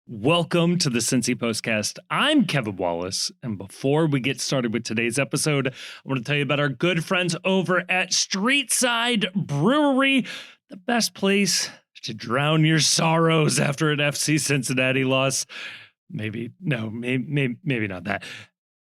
Welcome to the Cincy Postcast. I'm Kevin Wallace, and before we get started with today's episode, I want to tell you about our good friends over at Streetside Brewery, the best place to drown your sorrows after an FC Cincinnati loss. Maybe not that.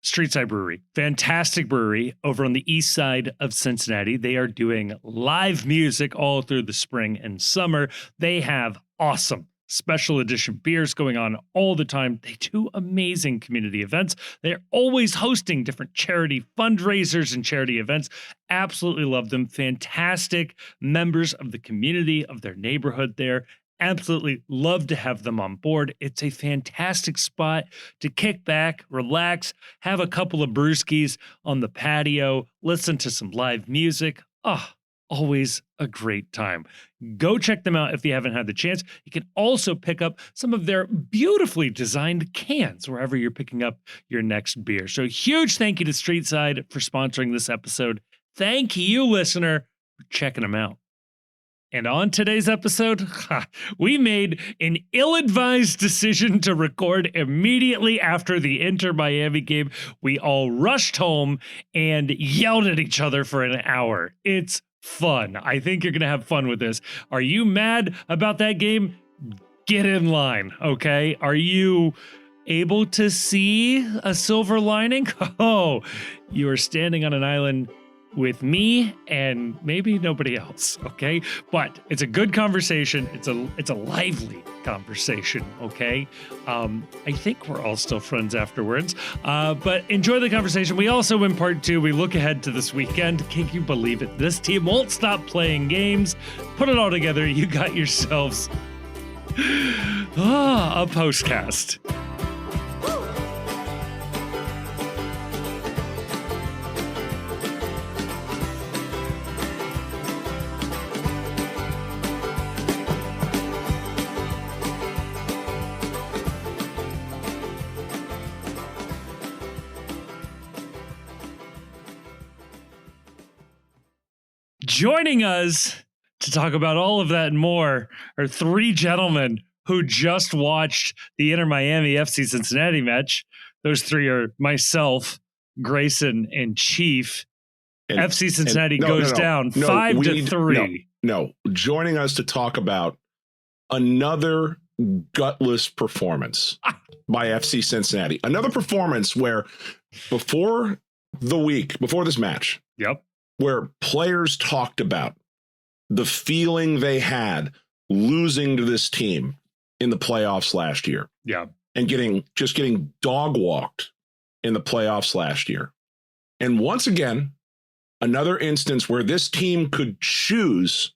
Streetside Brewery, fantastic brewery over on the east side of Cincinnati. They are doing live music all through the spring and summer. They have awesome special edition beers going on all the time. They do amazing community events. They're always hosting different charity fundraisers and charity events. Absolutely love them. Fantastic members of the community of their neighborhood there. Absolutely love to have them on board. It's a fantastic spot to kick back, relax, have a couple of brewskis on the patio, listen to some live music. Always a great time. Go check them out if you haven't had the chance. You can also pick up some of their beautifully designed cans wherever you're picking up your next beer. So huge thank you to Streetside for sponsoring this episode. Thank you, listener, for checking them out. And on today's episode, we made an ill-advised decision to record immediately after the Inter-Miami game. We all rushed home and yelled at each other for an hour. It's fun. I think you're going to have fun with this. Are you mad about that game? Get in line, okay? Are you able to see a silver lining? Oh, you are standing on an island with me and maybe nobody else, okay? But it's a good conversation. It's a lively conversation, okay? I think we're all still friends afterwards, but enjoy the conversation. We also, in part two, we look ahead to this weekend. Can you believe it? This team won't stop playing games. Put it all together. You got yourselves a postcast. Joining us to talk about all of that and more are three gentlemen who just watched the Inter-Miami FC Cincinnati match. Those three are myself, Grayson, and Chief. And FC Cincinnati goes down 5-3. No, joining us to talk about another gutless performance by FC Cincinnati. Another performance where before this match, where players talked about the feeling they had losing to this team in the playoffs last year. And getting dog walked in the playoffs last year. And once again, another instance where this team could choose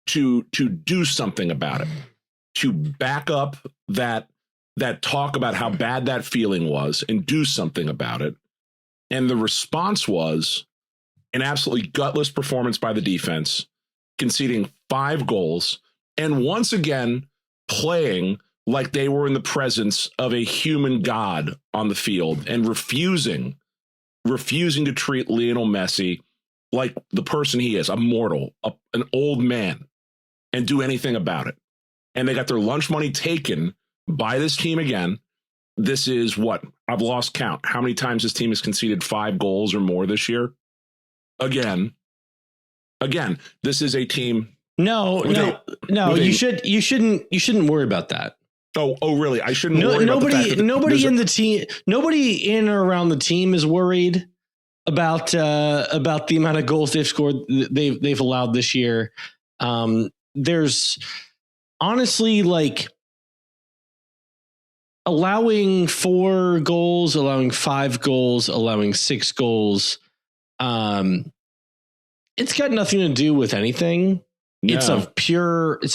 to do something about it, to back up that talk about how bad that feeling was and do something about it. And the response was an absolutely gutless performance by the defense, conceding 5 goals, and once again playing like they were in the presence of a human god on the field and refusing to treat Leo Messi like the person he is, a mortal, an old man, and do anything about it. And they got their lunch money taken by this team again. This is what? I've lost count. How many times this team has conceded 5 goals or more this year? Again, this is a team. No. You shouldn't worry about that. Oh, really? I shouldn't worry about the fact that nobody in or around the team is worried about the amount of goals they've scored. They've allowed this year. There's honestly allowing 4 goals, allowing 5 goals, allowing 6 goals. It's got nothing to do with anything. No. It's a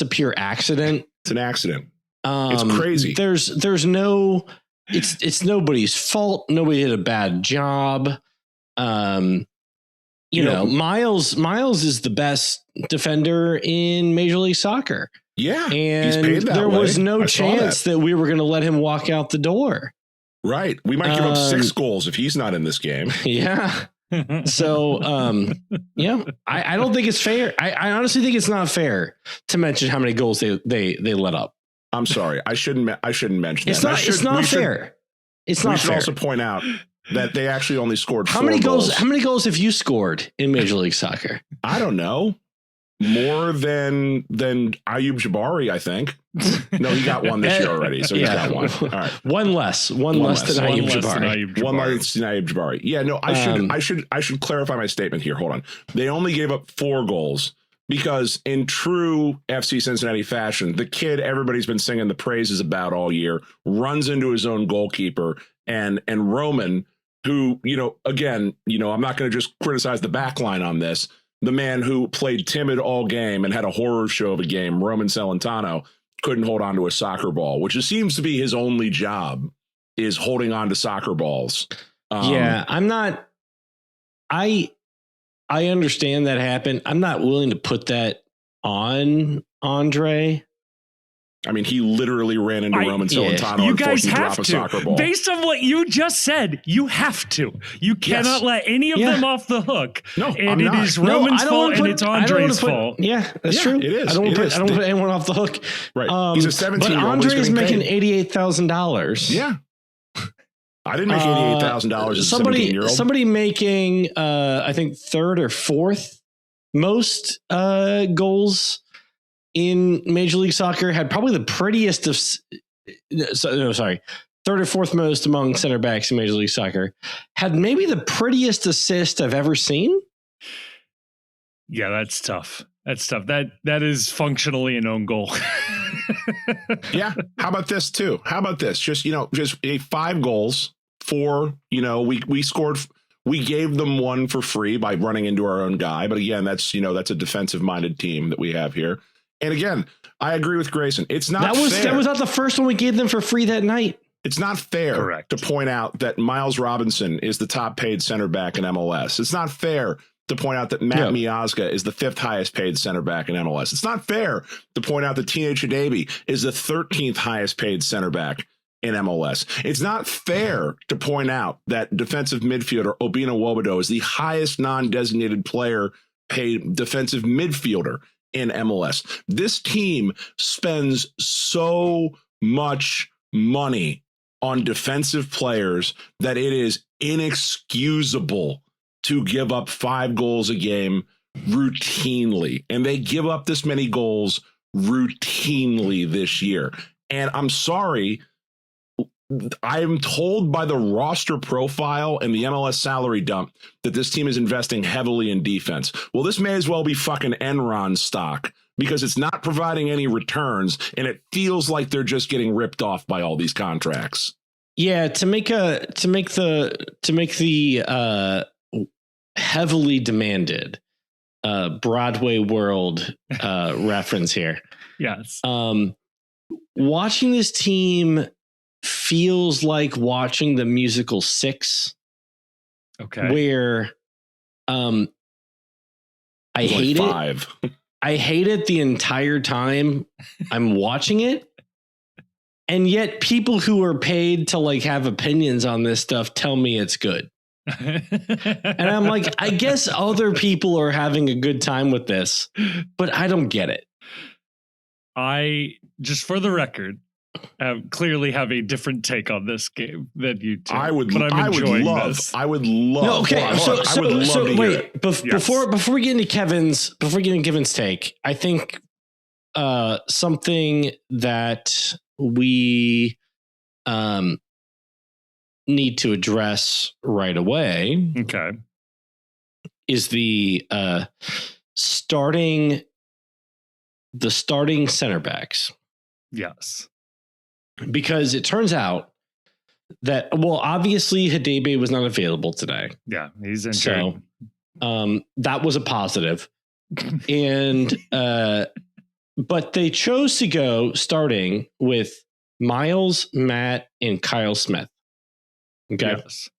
pure accident. It's an accident. It's crazy. There's no, it's nobody's fault. Nobody did a bad job. Miles is the best defender in Major League Soccer. Yeah. And there was no chance that we were going to let him walk out the door. Right. We might give him 6 goals if he's not in this game. Yeah. So, I don't think it's fair. I honestly think it's not fair to mention how many goals they let up. I'm sorry. I shouldn't mention It's that. not. It's not fair. It's not we should fair. also point out that they actually only scored How 4 many goals. How many goals have you scored in Major League Soccer? I don't know. More than Ayub Jabari, I think. No, he got one this year already, so he's got one. All right, one less than Ayub Jabari. One less than Ayub Jabari. Yeah, no, I should clarify my statement here. Hold on. They only gave up 4 goals because, in true FC Cincinnati fashion, the kid everybody's been singing the praises about all year runs into his own goalkeeper, and Roman, who, again, I'm not going to just criticize the back line on this. The man who played timid all game and had a horror show of a game, Roman Celentano, couldn't hold on to a soccer ball, which seems to be his only job, is holding on to soccer balls. Yeah, I'm not. I understand that happened. I'm not willing to put that on Andre. I mean, he literally ran into Roman Celentano and forced him to drop a soccer ball. Based on what you just said, you have to. You cannot let any of them off the hook. No, and it is Roman's fault and it's Andre's fault. Yeah, that's true. It is. I don't want to put anyone off the hook. Right. He's a 17-year-old. But Andre is making $88,000. Yeah. I didn't make $88,000 as a 17-year-old. Somebody making, I think, 3rd or 4th most goals in Major League Soccer had probably the prettiest of, 3rd or 4th most among center backs in Major League Soccer, had maybe the prettiest assist I've ever seen. Yeah, that's tough. That's tough. That is functionally an own goal. Yeah. How about this too? How about this? Just 5 goals, 4, we scored. We gave them 1 for free by running into our own guy. But again, that's a defensive minded team that we have here. And again, I agree with Grayson. It's not fair. That was not the first one we gave them for free that night. It's not fair to point out that Miles Robinson is the top paid center back in MLS. It's not fair to point out that Matt Miazga is the 5th highest paid center back in MLS. It's not fair to point out that Teenage Chidebi is the 13th highest paid center back in MLS. It's not fair to point out that defensive midfielder Obina Wobodo is the highest non-designated player paid defensive midfielder in MLS. This team spends so much money on defensive players that it is inexcusable to give up 5 goals a game routinely. And they give up this many goals routinely this year. And I'm sorry, I am told by the roster profile and the MLS salary dump that this team is investing heavily in defense. Well, this may as well be fucking Enron stock because it's not providing any returns and it feels like they're just getting ripped off by all these contracts. Yeah, to make the heavily demanded Broadway world reference here. Yes. Watching this team feels like watching the musical 6. Okay. Where I hate 5. it. I hate it the entire time I'm watching it. And yet people who are paid to have opinions on this stuff tell me it's good. And I'm like, I guess other people are having a good time with this, but I don't get it. I, just for the record, clearly have a different take on this game than you two. I would love. No, okay. Before we get into Kevin's take, I think something that we need to address right away. Okay. Is the starting center backs. Yes. Because it turns out that, obviously Hadebe was not available today. Yeah, he's injured. So that was a positive. And but they chose to go starting with Miles, Matt, and Kyle Smith. Okay. Yes.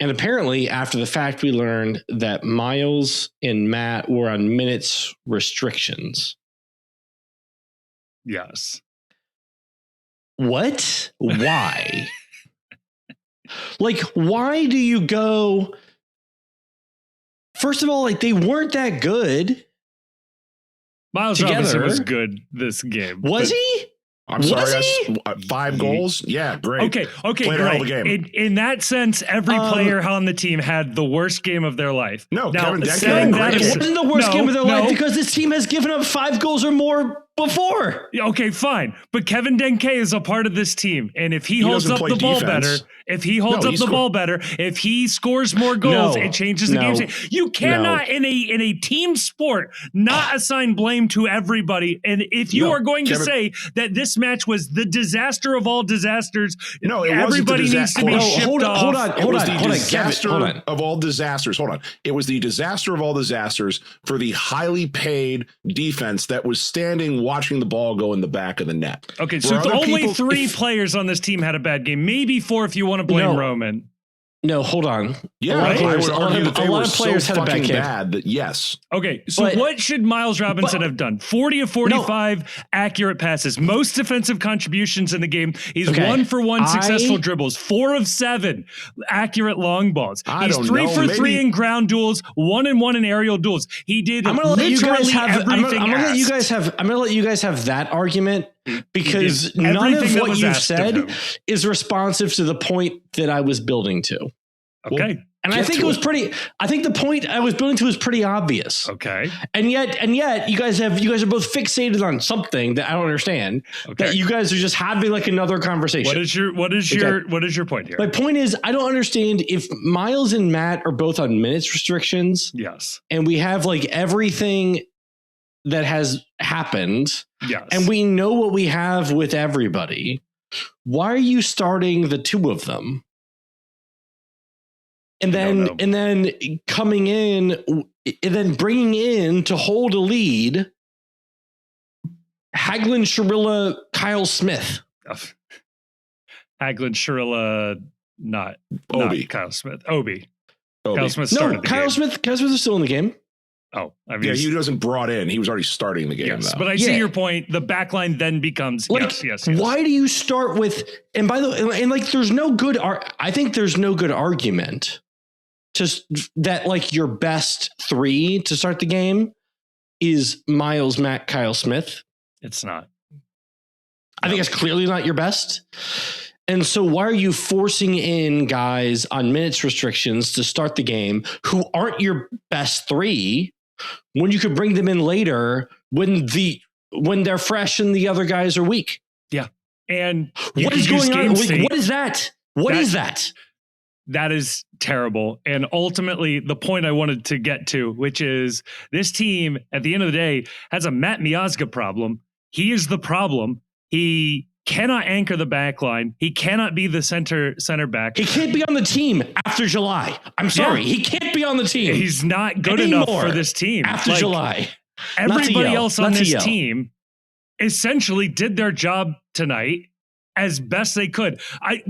And apparently after the fact, we learned that Miles and Matt were on minutes restrictions. Yes. What? Why? Why do you go? First of all, they weren't that good. Miles together. Robinson was good this game. Was he? I'm sorry, 5 goals. Yeah, great. Okay, Played a hell of a great. game. In that sense, every player on the team had the worst game of their life. No, now, Kevin Denke saying had a that great is- It wasn't the worst game of their life no. because this team has given up 5 goals or more before. Okay, fine. But Kevin Denke is a part of this team. And if he holds doesn't up play the ball defense. better, if he holds up the ball better, if he scores more goals, No. it changes the No. game. You cannot in a team sport not assign blame to everybody. And if you No, are going Kevin- to say that this match was the disaster of all disasters, No, it wasn't the everybody needs to be disaster. shipped Hold on, off. hold on, It hold was on, the hold on, disaster Kevin, hold on. of all disasters. Hold on. It was the disaster of all disasters for the highly paid defense that was standing watching the ball go in the back of the net. Okay, Where so other only people- 3 if- players on this team had a bad game. Maybe 4 if you want to blame No. Roman. No, hold on. Yeah, A lot of I players- would a lot argue of- that they a lot were of players so had a bad fucking game. bad that yes. Okay, so But- what should Miles Robinson have done? 40 of 45 accurate passes, most defensive contributions in the game. He's Okay. 1 for 1 successful dribbles, 4 of 7 accurate long balls. He's don't 3 know, for 3 maybe- in ground duels, 1 and 1 in aerial duels. He did I'm gonna let you literally guys have. everything. I'm gonna let you asked. guys have. I'm gonna let you guys have that argument because did none everything of that what was you've asked of said him. is responsive to the point that I was building to. Okay. And I Get think to it was it. pretty. I think the point I was building to was pretty obvious. Okay. And yet, you guys are both fixated on something that I don't understand. Okay. That you guys are just having like another conversation. What is your point here? My point is, I don't understand if Miles and Matt are both on minutes restrictions, Yes. and we have like everything that has happened, Yes. and we know what we have with everybody. Why are you starting the 2 of them? And don't know. then coming in and then bringing in to hold a lead, Hagelin, Sharilla, Kyle Smith. Hagelin, Sharilla, not Obi. Kyle Smith. Obi. Obi. Kyle Smith No, started the Kyle game. Smith. Kyle Smith is still in the game. Oh, I mean, Yeah, he wasn't brought in. He was already starting the game, yes, though. but I see Yeah. your point. The back line then becomes yes. Why do you start with? And by the way, and like, there's no good. I think there's no good argument just that like your best 3 to start the game is Miles, Matt, Kyle Smith. It's not. I think it's clearly not your best. And so why are you forcing in guys on minutes restrictions to start the game who aren't your best 3 when you could bring them in later when they're fresh and the other guys are weak? Yeah. And you What could is use going on? game Like, state. what is that? What is that? That is terrible. And ultimately, the point I wanted to get to, which is this team, at the end of the day, has a Matt Miazga problem. He is the problem. He cannot anchor the back line. He cannot be the center back. He can't be on the team after July. I'm sorry. Yeah. He can't be on the team. He's not good anymore enough for this team. after Like, July. Everybody yell. else on Not to this yell. team essentially did their job tonight as best they could.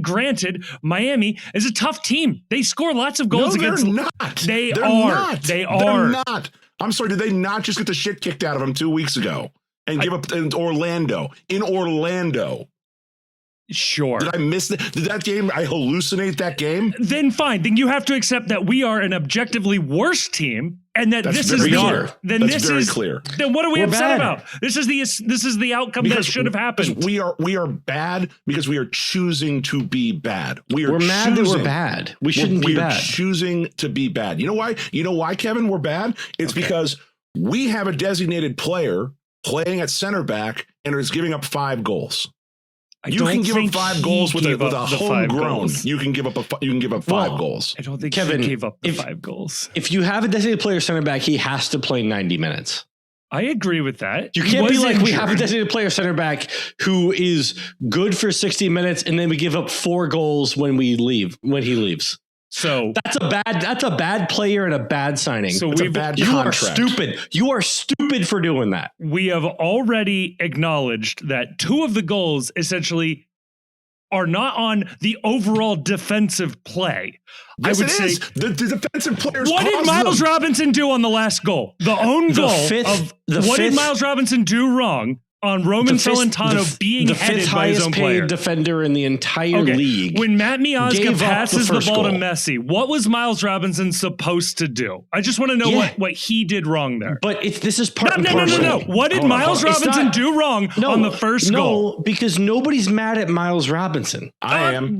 Granted, Miami is a tough team. They score lots of goals against. They're not. They They're are. Not. They They're are. not. I'm sorry. Did they not just get the shit kicked out of them 2 weeks ago and give up in Orlando? In Orlando. Sure. Did I miss that? Did that game? I hallucinate that game? Then fine. Then you have to accept that we are an objectively worse team, and that That's this very is clear. then That's this very is clear. Then what are we We're upset bad. about? This is the outcome that should have happened. We are bad because we are choosing to be bad. We're mad that we're bad. We shouldn't be we are bad. choosing to be bad. You know why? You know why, Kevin? We're bad. It's because we have a designated player playing at center back and is giving up 5 goals. You can give up 5 goals with a homegrown. You can give up 5 goals. I don't think Kevin, he gave up the if- 5 goals. If you have a designated player center back, he has to play 90 minutes. I agree with that. You He can't be was like, we have a injured. designated player center back who is good for 60 minutes and then we give up 4 goals when he leaves. So That's a bad player and a bad signing. So It's a we've bad you are contract. stupid. You are stupid for doing that. we have already acknowledged that 2 of the goals essentially are not on the overall defensive play. Yes, I would it say. is. The defensive players. What did caused Miles them. Robinson do on the last goal? The own The goal. fifth- of the what did fifth- Miles Robinson do wrong on Roman Celentano being the headed fifth by his highest own paid player. defender in the entire league. When Matt Miazga gave up passes the first ball to goal. Messi, what was Miles Robinson supposed to do? I just want to know what he did wrong there. But this is part and No. parcel. What did Miles Robinson do wrong on the first goal? No, because nobody's mad at Miles Robinson. I am.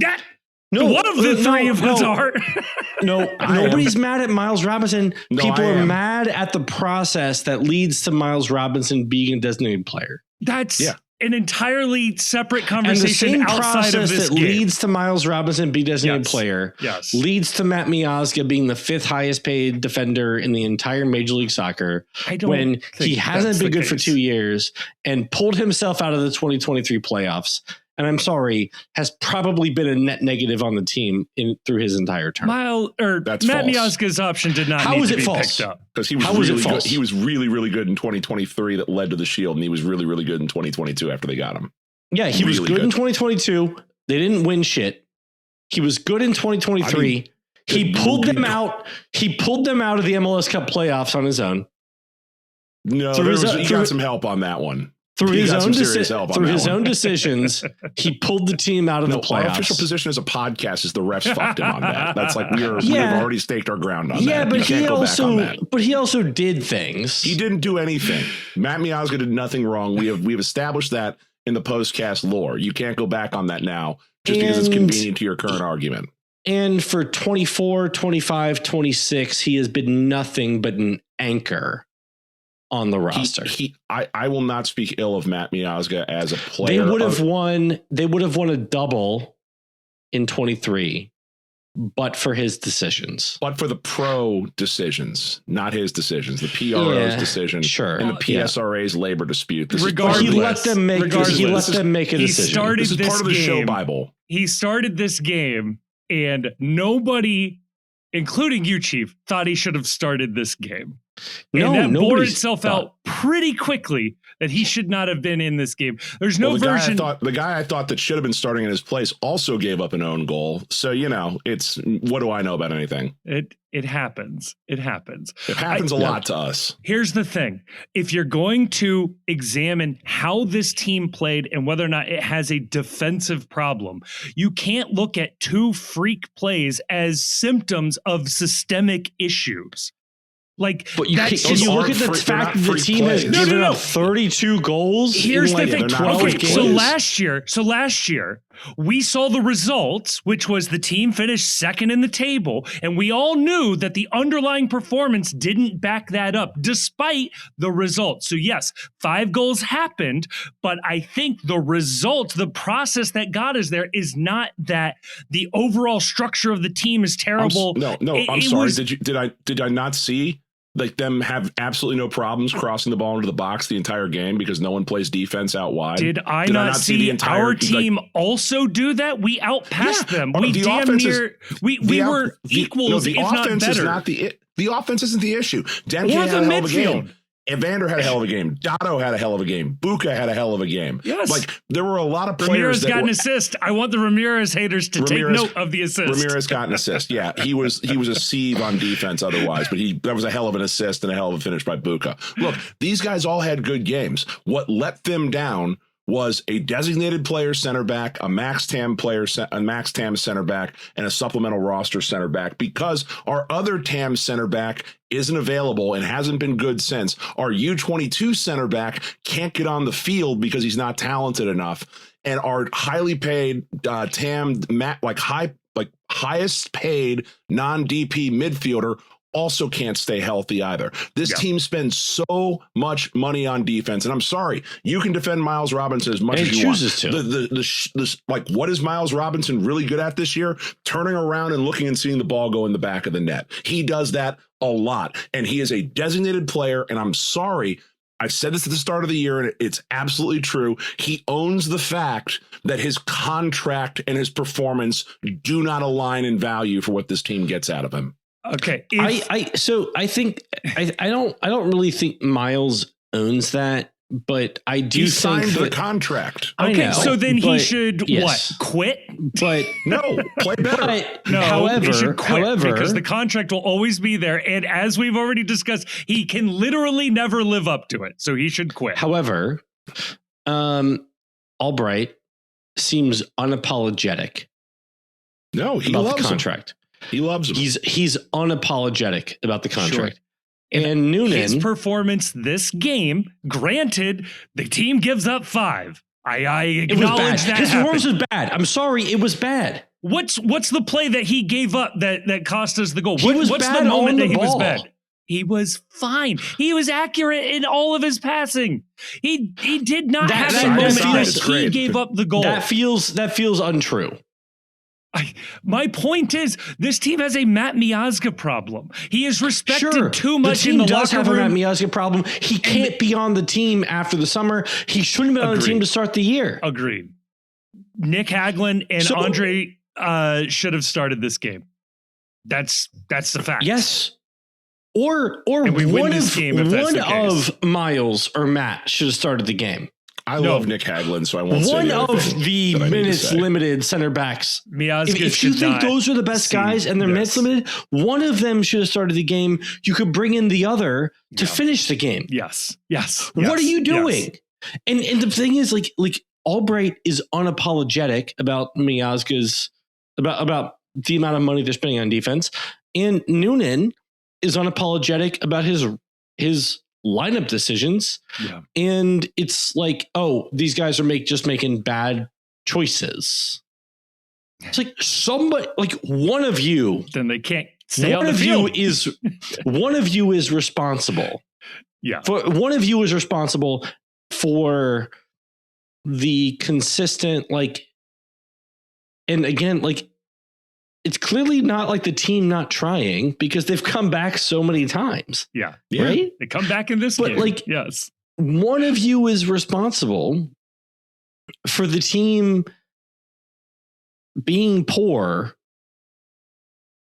One of the three of us are. Nobody's mad at Miles Robinson. No, People I are am. mad at the process that leads to Miles Robinson being a designated player. That's an entirely separate And the conversation same outside of process this that game. leads to Miles Robinson being designated player leads to Matt Miazga being the fifth highest paid defender in the entire Major League Soccer when he hasn't been good for 2 years and pulled himself out of the 2023 playoffs. And I'm sorry, has probably been a net negative on the team through his entire term. Matt Miazga's option did not need to be picked up. Because he was really good. He was really, really good in 2023 that led to the Shield, and he was really, really good in 2022 after they got him. Yeah, he was good in 2022. They didn't win shit. He was good in 2023. He pulled them out. He pulled them out of the MLS Cup playoffs on his own. No, he got some help on that one. Through his own decisions, he pulled the team out of the playoffs. Our official position as a podcast is the refs fucked him on that. That's like we've already staked our ground on that. Yeah, but he also did things. He didn't do anything. Matt Miazga did nothing wrong. We've established that in the postcast lore. You can't go back on that now just because it's convenient to your current argument. And for 24, 25, 26, he has been nothing but an anchor on the roster. I will not speak ill of Matt Miazga as a player. They would have won a double in 23, but for his decisions. But for the pro decisions, not his decisions, the PRO's decision, and the PSRA's labor dispute. He let them make a decision. This is part of the show Bible. He started this game, and nobody, including you, Chief, thought he should have started this game. And that bore itself out pretty quickly that he should not have been in this game. There's no version. The guy I thought that should have been starting in his place also gave up an own goal. So, it's what do I know about anything? It happens. It happens. It happens a lot to us. Here's the thing. If you're going to examine how this team played and whether or not it has a defensive problem, you can't look at two freak plays as symptoms of systemic issues. But you look at the fact that the team has given up 32 goals. Here's the thing. 12 games. So last year, we saw the results, which was the team finished second in the table, and we all knew that the underlying performance didn't back that up, despite the results. So yes, 5 goals happened, but I think the result, the process that got us there, is not that the overall structure of the team is terrible. I'm sorry. Did I not see? Them have absolutely no problems crossing the ball into the box the entire game because no one plays defense out wide. Did I not see the entire our team also do them? We outpassed them. We damn near we were equals, if not better. The offense isn't the issue. Demke had a hell of a game. Evander had a hell of a game. Dotto had a hell of a game. Buka had a hell of a game. Yes. There were a lot of players. Ramirez got an assist. I want the Ramirez haters to take note of the assist. Ramirez got an assist. Yeah, he was a sieve on defense otherwise, but that was a hell of an assist and a hell of a finish by Buka. Look, these guys all had good games. What let them down was a designated player center back, a max TAM center back, and a supplemental roster center back because our other TAM center back isn't available and hasn't been good since. Our U22 center back can't get on the field because he's not talented enough. And our highly paid highest paid non-DP midfielder also can't stay healthy either. This team spends so much money on defense, and I'm sorry, you can defend Miles Robinson as much as you chooses want. What is Miles Robinson really good at this year? Turning around and looking and seeing the ball go in the back of the net. He does that a lot, and he is a designated player. And I'm sorry, I've said this at the start of the year, and it's absolutely true. He owns the fact that his contract and his performance do not align in value for what this team gets out of him. Okay. I think I don't really think Miles owns that, but I do think signed the contract. Okay, so then he should quit? But no, play better. He should quit because the contract will always be there, and as we've already discussed, he can literally never live up to it. So he should quit. However, Albright seems unapologetic. No, he about loves the contract. He loves him. He's unapologetic about the contract. Sure. And Noonan, his performance this game, granted, the team gives up 5. I acknowledge that his performance was bad. I'm sorry, it was bad. What's the play that he gave up that cost us the goal? What's the moment that he was bad? He was fine. He was accurate in all of his passing. He did not have a moment that he gave up the goal. That feels untrue. My point is, this team has a Matt Miazga problem. He is respected too much in the locker room. The team does have a Matt Miazga problem. He can't be on the team after the summer. He shouldn't be on the team to start the year. Agreed. Nick Hagelin and Andre should have started this game. That's the fact. Yes. Or one of Miles or Matt should have started the game. I love Nick Hagelin, so I won't say one of the minutes limited center backs. If you think those are the best guys and they're minutes limited, one of them should have started the game. You could bring in the other to finish the game. Yes. What are you doing? And the thing is, like Albright is unapologetic about Miazga's about the amount of money they're spending on defense, and Noonan is unapologetic about his lineup decisions. Yeah. And it's like, oh, these guys are making bad choices. It's like somebody, like one of you, then they can't stay on the field. One of you is responsible. Yeah. One of you is responsible for the consistent, and again, it's clearly not like the team not trying because they've come back so many times. Yeah. Right? They come back in this game. Yes. One of you is responsible for the team being poor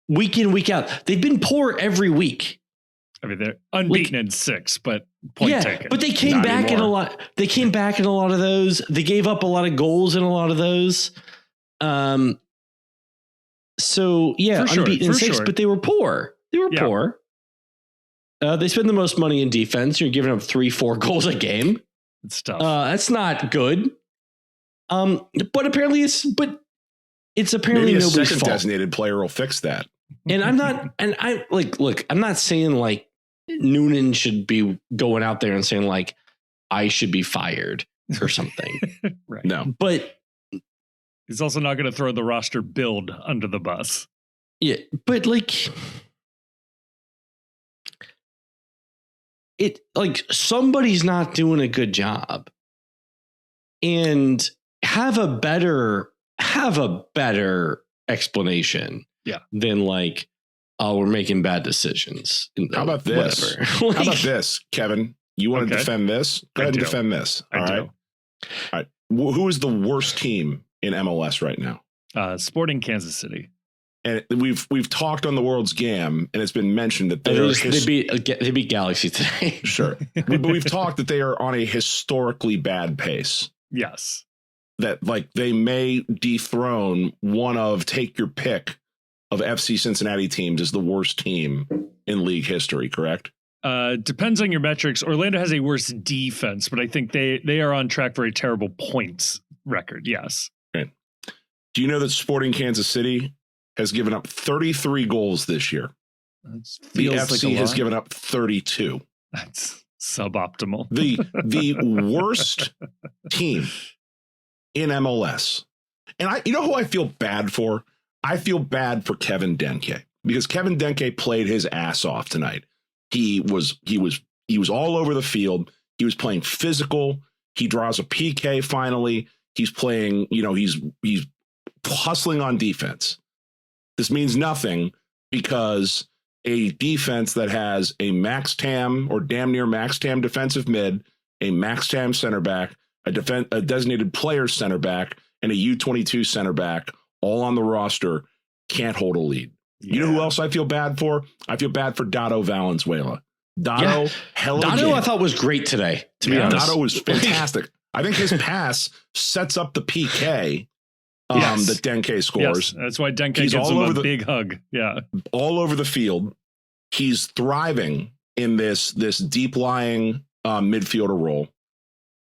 week in, week out. They've been poor every week. I mean, they're unbeaten in 6, but point taken. But they came back in a lot. They came back in a lot of those. They gave up a lot of goals in a lot of those. So unbeaten in 6, but they were poor. Poor. They spend the most money in defense. You're giving up 3-4 goals a game. It's tough. That's not good. But apparently it's apparently maybe a nobody's second fault. Designated player will fix that. And I'm not. And I look. I'm not saying Noonan should be going out there and saying I should be fired or something. Right. No, but. He's also not going to throw the roster build under the bus. Yeah, but somebody's not doing a good job, and have a better explanation. Yeah. Than we're making bad decisions. How about this? How about this, Kevin? You want to defend this? Go ahead and defend this. All right. Who is the worst team in MLS right now? Sporting Kansas City. And we've talked on the World's Gam, and it's been mentioned that they beat Galaxy today. Sure. But we've talked that they are on a historically bad pace. Yes. That they may dethrone one of take your pick of FC Cincinnati teams as the worst team in league history, correct? Depends on your metrics. Orlando has a worse defense, but I think they are on track for a terrible points record. Yes. Okay. Do you know that Sporting Kansas City has given up 33 goals this year? The FC has given up 32. That's suboptimal. The worst team in MLS. And you know who I feel bad for? I feel bad for Kevin Denke, because Kevin Denke played his ass off tonight. He was all over the field. He was playing physical. He draws a PK finally. He's playing, he's hustling on defense. This means nothing because a defense that has a max TAM or damn near max TAM defensive mid, a max TAM center back, a designated player center back, and a U22 center back all on the roster can't hold a lead. Yeah. You know who else I feel bad for? I feel bad for Dado Valenzuela. Dado I thought was great today, to be honest. Dado was fantastic. I think his pass sets up the PK that Denke scores. Yes, that's why Denke gives him a big hug. Yeah. All over the field. He's thriving in this deep lying midfielder role.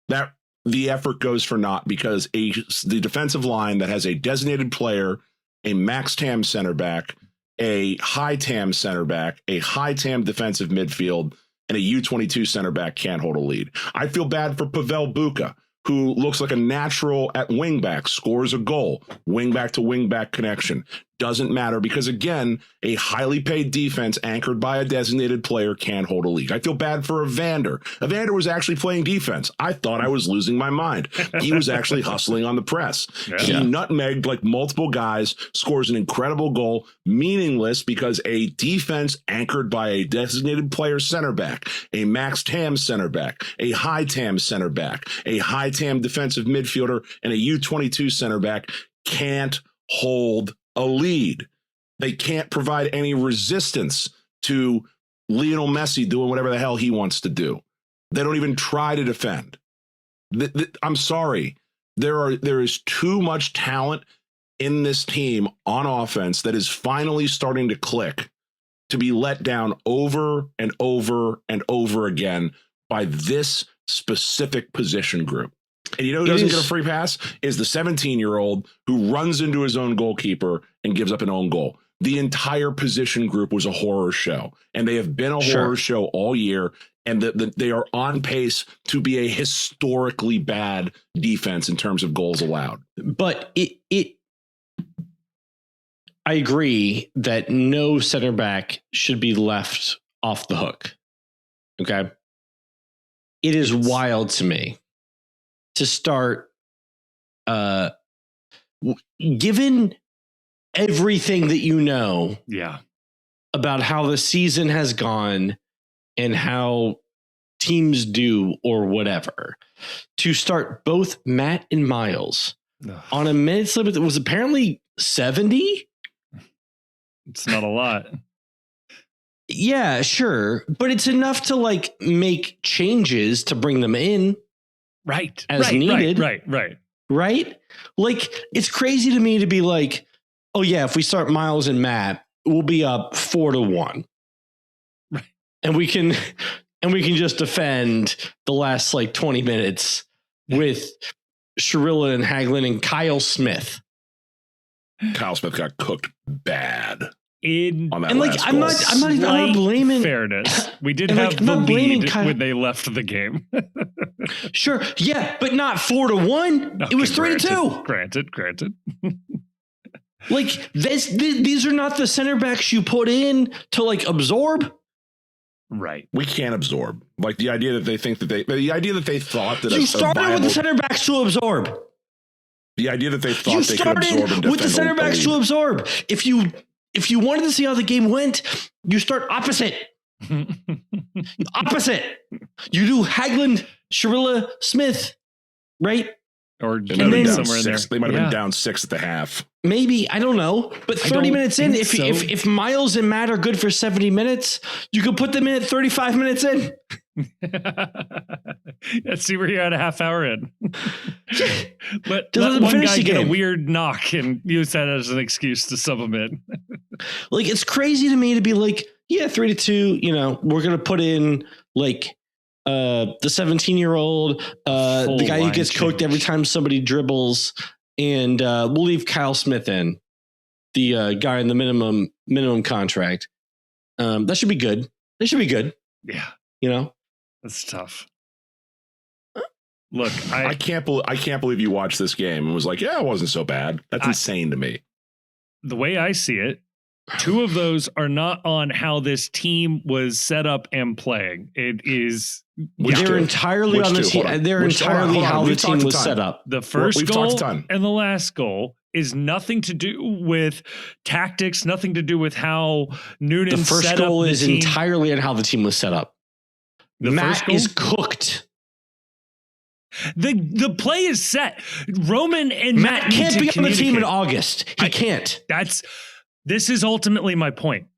That the effort goes for naught because the defensive line that has a designated player, a max TAM center back, a high TAM center back, a high TAM defensive midfield, and a U22 center back can't hold a lead. I feel bad for Pavel Buka, who looks like a natural at wingback, scores a goal, wingback to wingback connection. Doesn't matter because, again, a highly paid defense anchored by a designated player can't hold a league. I feel bad for Evander. Evander was actually playing defense. I thought I was losing my mind. He was actually hustling on the press. Yeah. He nutmegged like multiple guys, scores an incredible goal, meaningless because a defense anchored by a designated player center back, a max TAM center back, a high TAM center back, a high TAM defensive midfielder, and a U22 center back can't hold a lead. They can't provide any resistance to Leo Messi doing whatever the hell he wants to do. They don't even try to defend. I'm sorry. There is too much talent in this team on offense that is finally starting to click to be let down over and over and over again by this specific position group. And you know who doesn't get a free pass? Is the 17-year-old who runs into his own goalkeeper and gives up an own goal. The entire position group was a horror show, and they have been a horror show all year, and they are on pace to be a historically bad defense in terms of goals allowed. But I agree that no center back should be left off the hook. Okay. It is wild to me to start, given everything that you know about how the season has gone and how teams do or whatever, to start both Matt and Miles on a minutes limit that was apparently 70. It's not a lot. Yeah, sure. But it's enough to like make changes to bring them in. Right. As needed. Right. Like, it's crazy to me to be like, oh yeah, if we start Miles and Matt, we'll be up 4-1. Right. And we can just defend the last like 20 minutes with Sharilla and Hagelin and Kyle Smith. Kyle Smith got cooked bad. I'm not blaming fairness. We did have the lead when they left the game. Sure. Yeah, but not 4-1. Okay, it was 3-2. Granted. Like these are not the center backs you put in to like absorb. Right. We can't absorb. Like the idea that they think that the idea that they thought that you started with the center backs to absorb. The idea that they thought they could absorb and with the center backs to absorb. If you wanted to see how the game went, you start opposite. Opposite. You do Hagelin, Sharilla, Smith, right? Or somewhere in there. They might have been down 6 at the half. Maybe, I don't know. But 30 minutes in, if Miles and Matt are good for 70 minutes, you could put them in at 35 minutes in. Let's see where you're at a half hour in. But let one guy get a weird knock and use that as an excuse to sub him in. Like, it's crazy to me to be like, yeah, 3-2, you know, we're going to put in like the 17-year-old, the guy who gets cooked every time somebody dribbles, and we'll leave Kyle Smith in, the guy in the minimum contract. That should be good. They should be good. Yeah. You know? That's tough. Look, I can't believe you watched this game and was like, yeah, it wasn't so bad. That's insane to me. The way I see it, 2 of those are not on how this team was set up and playing. It is they're entirely on the team. They're entirely how the team was set up. The first goal and the last goal is nothing to do with tactics, nothing to do with how Noonan set up the team. The first goal is entirely on how the team was set up. Matt is cooked. The play is set. Roman and Matt can't be on the team in August. He can't. This is ultimately my point.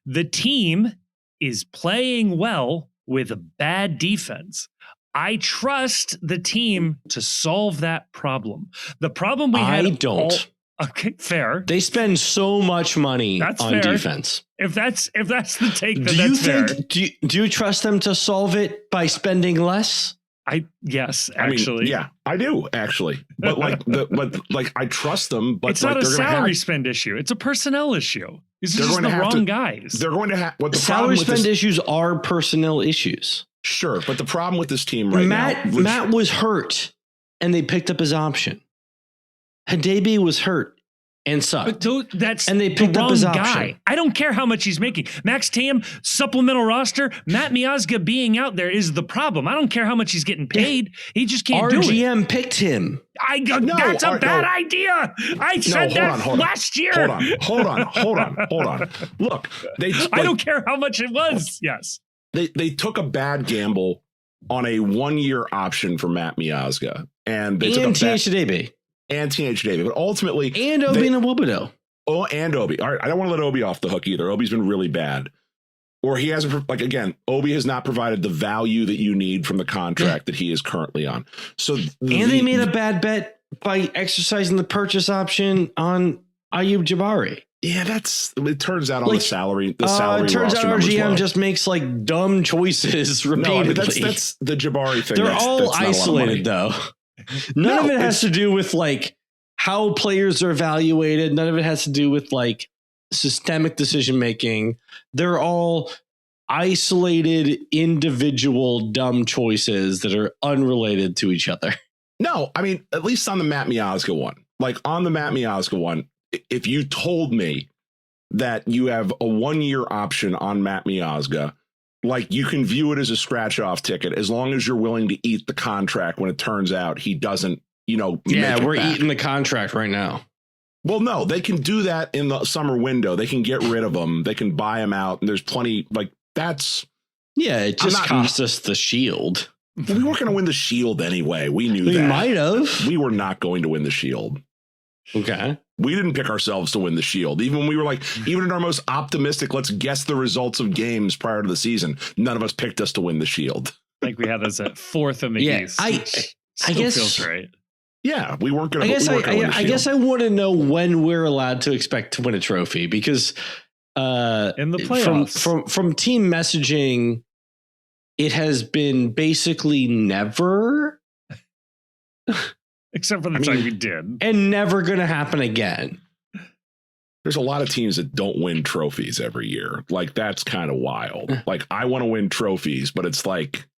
The team is playing well with a bad defense. I trust the team to solve that problem. The problem we had. I don't. Okay, fair. They spend so much money on defense. If that's the take, then that's fair. Do you trust them to solve it by spending less? Yes, I mean, actually. yeah, I do actually. But I trust them. But it's not a salary spend issue. It's a personnel issue. These are just the wrong guys. They're going to have what the salary spend issues are personnel issues. Sure, but the problem with this team right now, Matt was hurt, and they picked up his option. Hadebe was hurt and sucked. That's and they picked up his option. Guy. I don't care how much he's making. Max Tam, supplemental roster. Matt Miazga being out there is the problem. I don't care how much he's getting paid. He just can't do it. RGM picked him. That's a bad idea. I said that last year. Hold on. Look, I don't care how much it was. Yes. They took a bad gamble on a 1-year option for Matt Miazga. And they took Hadebe. And Hadebe. But ultimately. And Obi Nwobodo. Oh, and Obi. All right. I don't want to let Obi off the hook either. Obi's been really bad. Or he hasn't, Obi has not provided the value that you need from the contract that he is currently on. So they made a bad bet by exercising the purchase option on Ayub Jabari. Yeah, it turns out on the salary. It turns out RGM just makes dumb choices repeatedly. No, that's the Jabari thing. They're all isolated though. None of it has to do with how players are evaluated. None of it has to do with systemic decision making. They're all isolated individual dumb choices that are unrelated to each other. No, I mean, at least on the Matt Miazga one. On the Matt Miazga one, if you told me that you have a 1-year option on Matt Miazga, you can view it as a scratch off ticket as long as you're willing to eat the contract when it turns out he doesn't, we're eating the contract right now. Well, no, they can do that in the summer window. They can get rid of him. They can buy him out. And there's plenty that's. Yeah, it just cost us the Shield. We weren't going to win the Shield anyway. We knew that. We might have. We were not going to win the Shield. Okay. We didn't pick ourselves to win the Shield. Even when we were even in our most optimistic, let's guess the results of games prior to the season, none of us picked us to win the Shield. I think we had us at 4th in the East. I guess feels right. Yeah, we weren't going to. I guess I want to know when we're allowed to expect to win a trophy because in the playoffs from team messaging, it has been basically never. Except for the time we did. And never going to happen again. There's a lot of teams that don't win trophies every year. That's kind of wild. I want to win trophies, but it's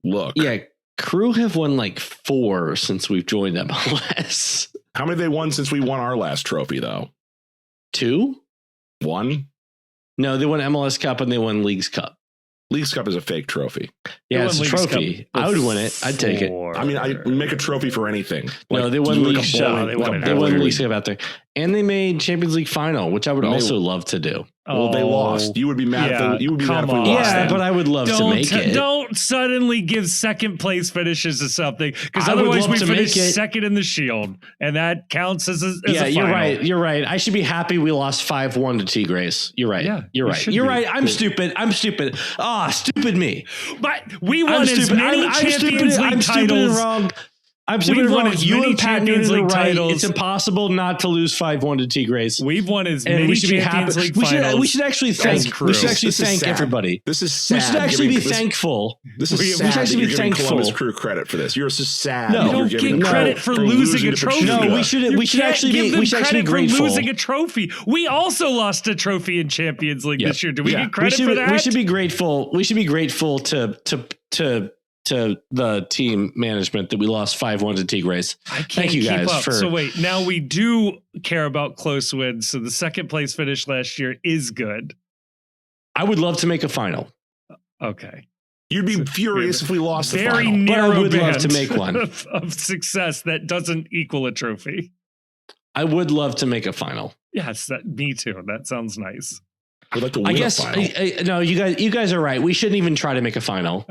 look. Yeah, Crew have won 4 since we've joined MLS. How many they won since we won our last trophy, though? 2? 1? No, they won MLS Cup and they won Leagues Cup. Leagues Cup is a fake trophy. Yeah, it's a trophy. I would win it. I'd take it. I mean, I make a trophy for anything. No, they won Leagues Cup. They won Leagues Cup out there. And they made Champions League final, which I would also love to do. Well, they lost. You would be mad if we lost. Yeah, but I would love to make it. Don't suddenly give second place finishes to something, because otherwise we finish second in the Shield, and that counts as a final. You're right. I should be happy we lost 5-1 to T-Grace. You're right. Yeah, you're right. I'm stupid. Stupid me. But we won as many Champions League titles. Stupid and wrong. I'm stupid wrong. You and Pat Champions League titles. It's impossible not to lose 5-1 to T-Grace. We've won as many Champions League finals. We should actually thank everybody. This is sad. We should actually be thankful. This is sad that you're giving Columbus Crew credit for this. You're so sad. No, don't get credit for losing a trophy. No, we should actually be grateful. Losing a trophy. We also lost a trophy in Champions League this year. Do we get credit for that? We should be grateful. We should be grateful to the team management that we lost 5-1 to T-Grace. Thank you guys for. So wait, now we do care about close wins. So the second place finish last year is good. I would love to make a final. Okay. You'd be furious if we lost the very final. Narrow but I would love to make one of success that doesn't equal a trophy. I would love to make a final. Yes, me too. That sounds nice. I'd like to win a final. No, you guys are right. We shouldn't even try to make a final.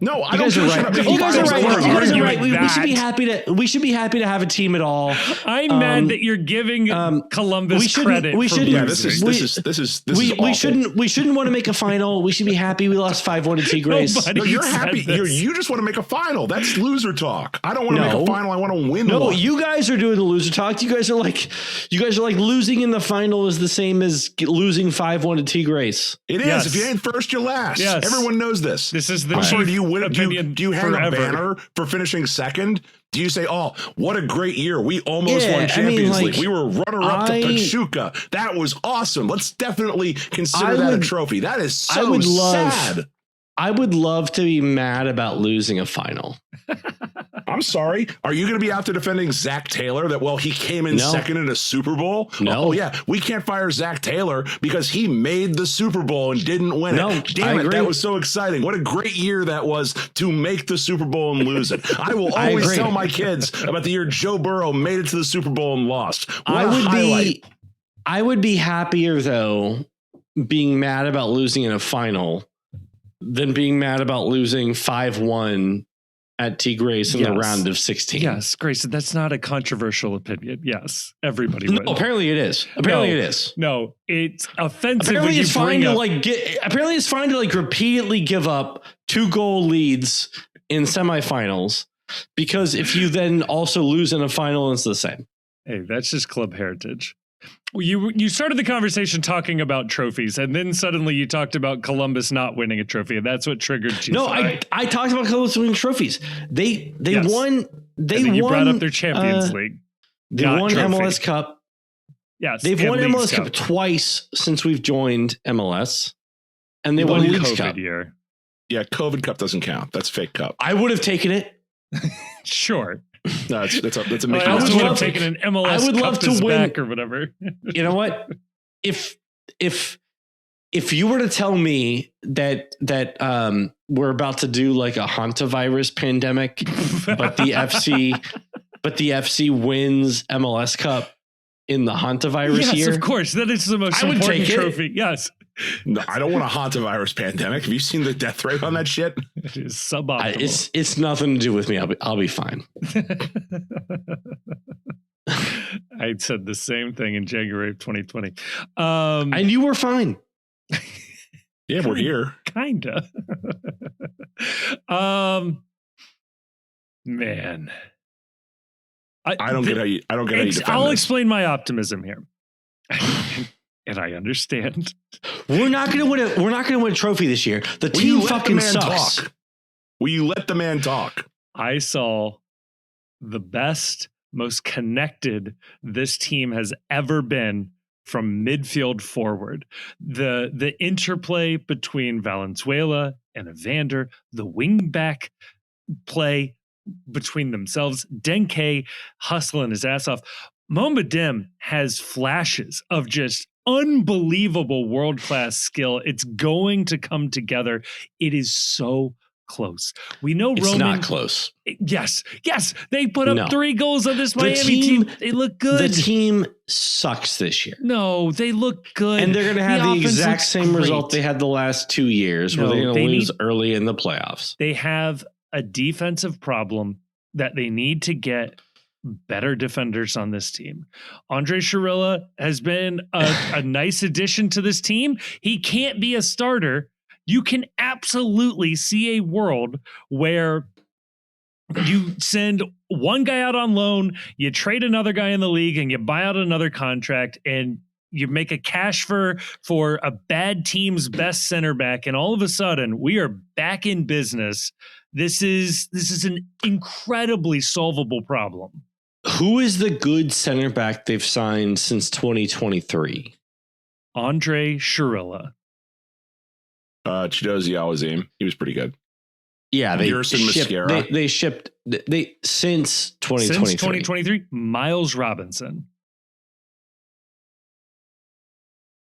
No, I don't. You guys are right. We should be happy to. We should be happy to have a team at all. I'm mad that you're giving Columbus credit. We shouldn't. Yeah, this is awful. We shouldn't want to make a final. We should be happy we lost 5-1 to T-Grace. No, you're happy. You just want to make a final. That's loser talk. I don't want to make a final. I want to win. No, you guys are doing the loser talk. You guys are like losing in the final is the same as losing 5-1 have one to T. Grace. It is. Yes. If you ain't first, you're last. Yes. Everyone knows this. This is the I'm sorry, chief do you win? opinion Do you hang forever. a banner for finishing second? Do you say, "Oh, what a great year! We almost won Champions League. We were runner-up to Pachuca. That was awesome. Let's definitely consider that a trophy." That is so sad. I would love to be mad about losing a final. I'm sorry. Are you going to be out there defending Zach Taylor that, well, he came in second in a Super Bowl? No. Oh, yeah. We can't fire Zach Taylor because he made the Super Bowl and didn't win it. Damn it. That was so exciting. What a great year that was to make the Super Bowl and lose it. I will always tell my kids about the year Joe Burrow made it to the Super Bowl and lost. I would be happier, though, being mad about losing in a final than being mad about losing 5-1 at T. Grace in the round of 16. Yes, Grayson, that's not a controversial opinion. Yes, everybody would. No, apparently it is. Apparently it is. No, it's offensive. Apparently it's fine to apparently it's fine to repeatedly give up 2-goal leads in semifinals, because if you then also lose in a final, it's the same. Hey, that's just club heritage. You started the conversation talking about trophies, and then suddenly you talked about Columbus not winning a trophy, and that's what triggered you. No, I talked about Columbus winning trophies. They won. You brought up their Champions League. They won trophy. MLS Cup. Yes, they've won MLS Cup twice since we've joined MLS, and they won Leagues Cup. Year. Yeah, COVID Cup doesn't count. That's fake cup. I would have taken it. Sure. No, that's a Mickey I Mouse. would have taken an MLS. I would love to win or whatever. You know what? If you were to tell me that we're about to do like a hantavirus pandemic, but the FC wins MLS Cup in the hantavirus year, of course, that is the most important trophy. Yes. No, I don't want a hantavirus pandemic. Have you seen the death rate on that shit? It is suboptimal. It's nothing to do with me. I'll be fine. I said the same thing in January of 2020. And you were fine. Yeah, we're here. Kinda. Man. I don't get how you defend I'll this. explain my optimism here. And I understand. We're not going to win a trophy this year. The team fucking sucks. Will you let the man talk? I saw the best, most connected this team has ever been from midfield forward. The interplay between Valenzuela and Evander, the wingback play between themselves, Denke hustling his ass off. Mohamed has flashes of just unbelievable world-class skill. It's going to come together. It is so close. We know it's not close. Yes. They put up 3 goals on this Miami team. They look good. The team sucks this year. No, they look good. And they're going to have the exact same result they had the last 2 years, where they're going to lose early in the playoffs. They have a defensive problem that they need to get better defenders on this team. Andre Chirilla has been a nice addition to this team. He can't be a starter. You can absolutely see a world where you send one guy out on loan, you trade another guy in the league, and you buy out another contract, and you make a cash for a bad team's best center back, and all of a sudden we are back in business. This is an incredibly solvable problem. Who is the good center back they've signed since 2023? Andre Chirilla. Chidozie Awazim. He was pretty good. Yeah, they shipped since 2023. Since 2023, Miles Robinson.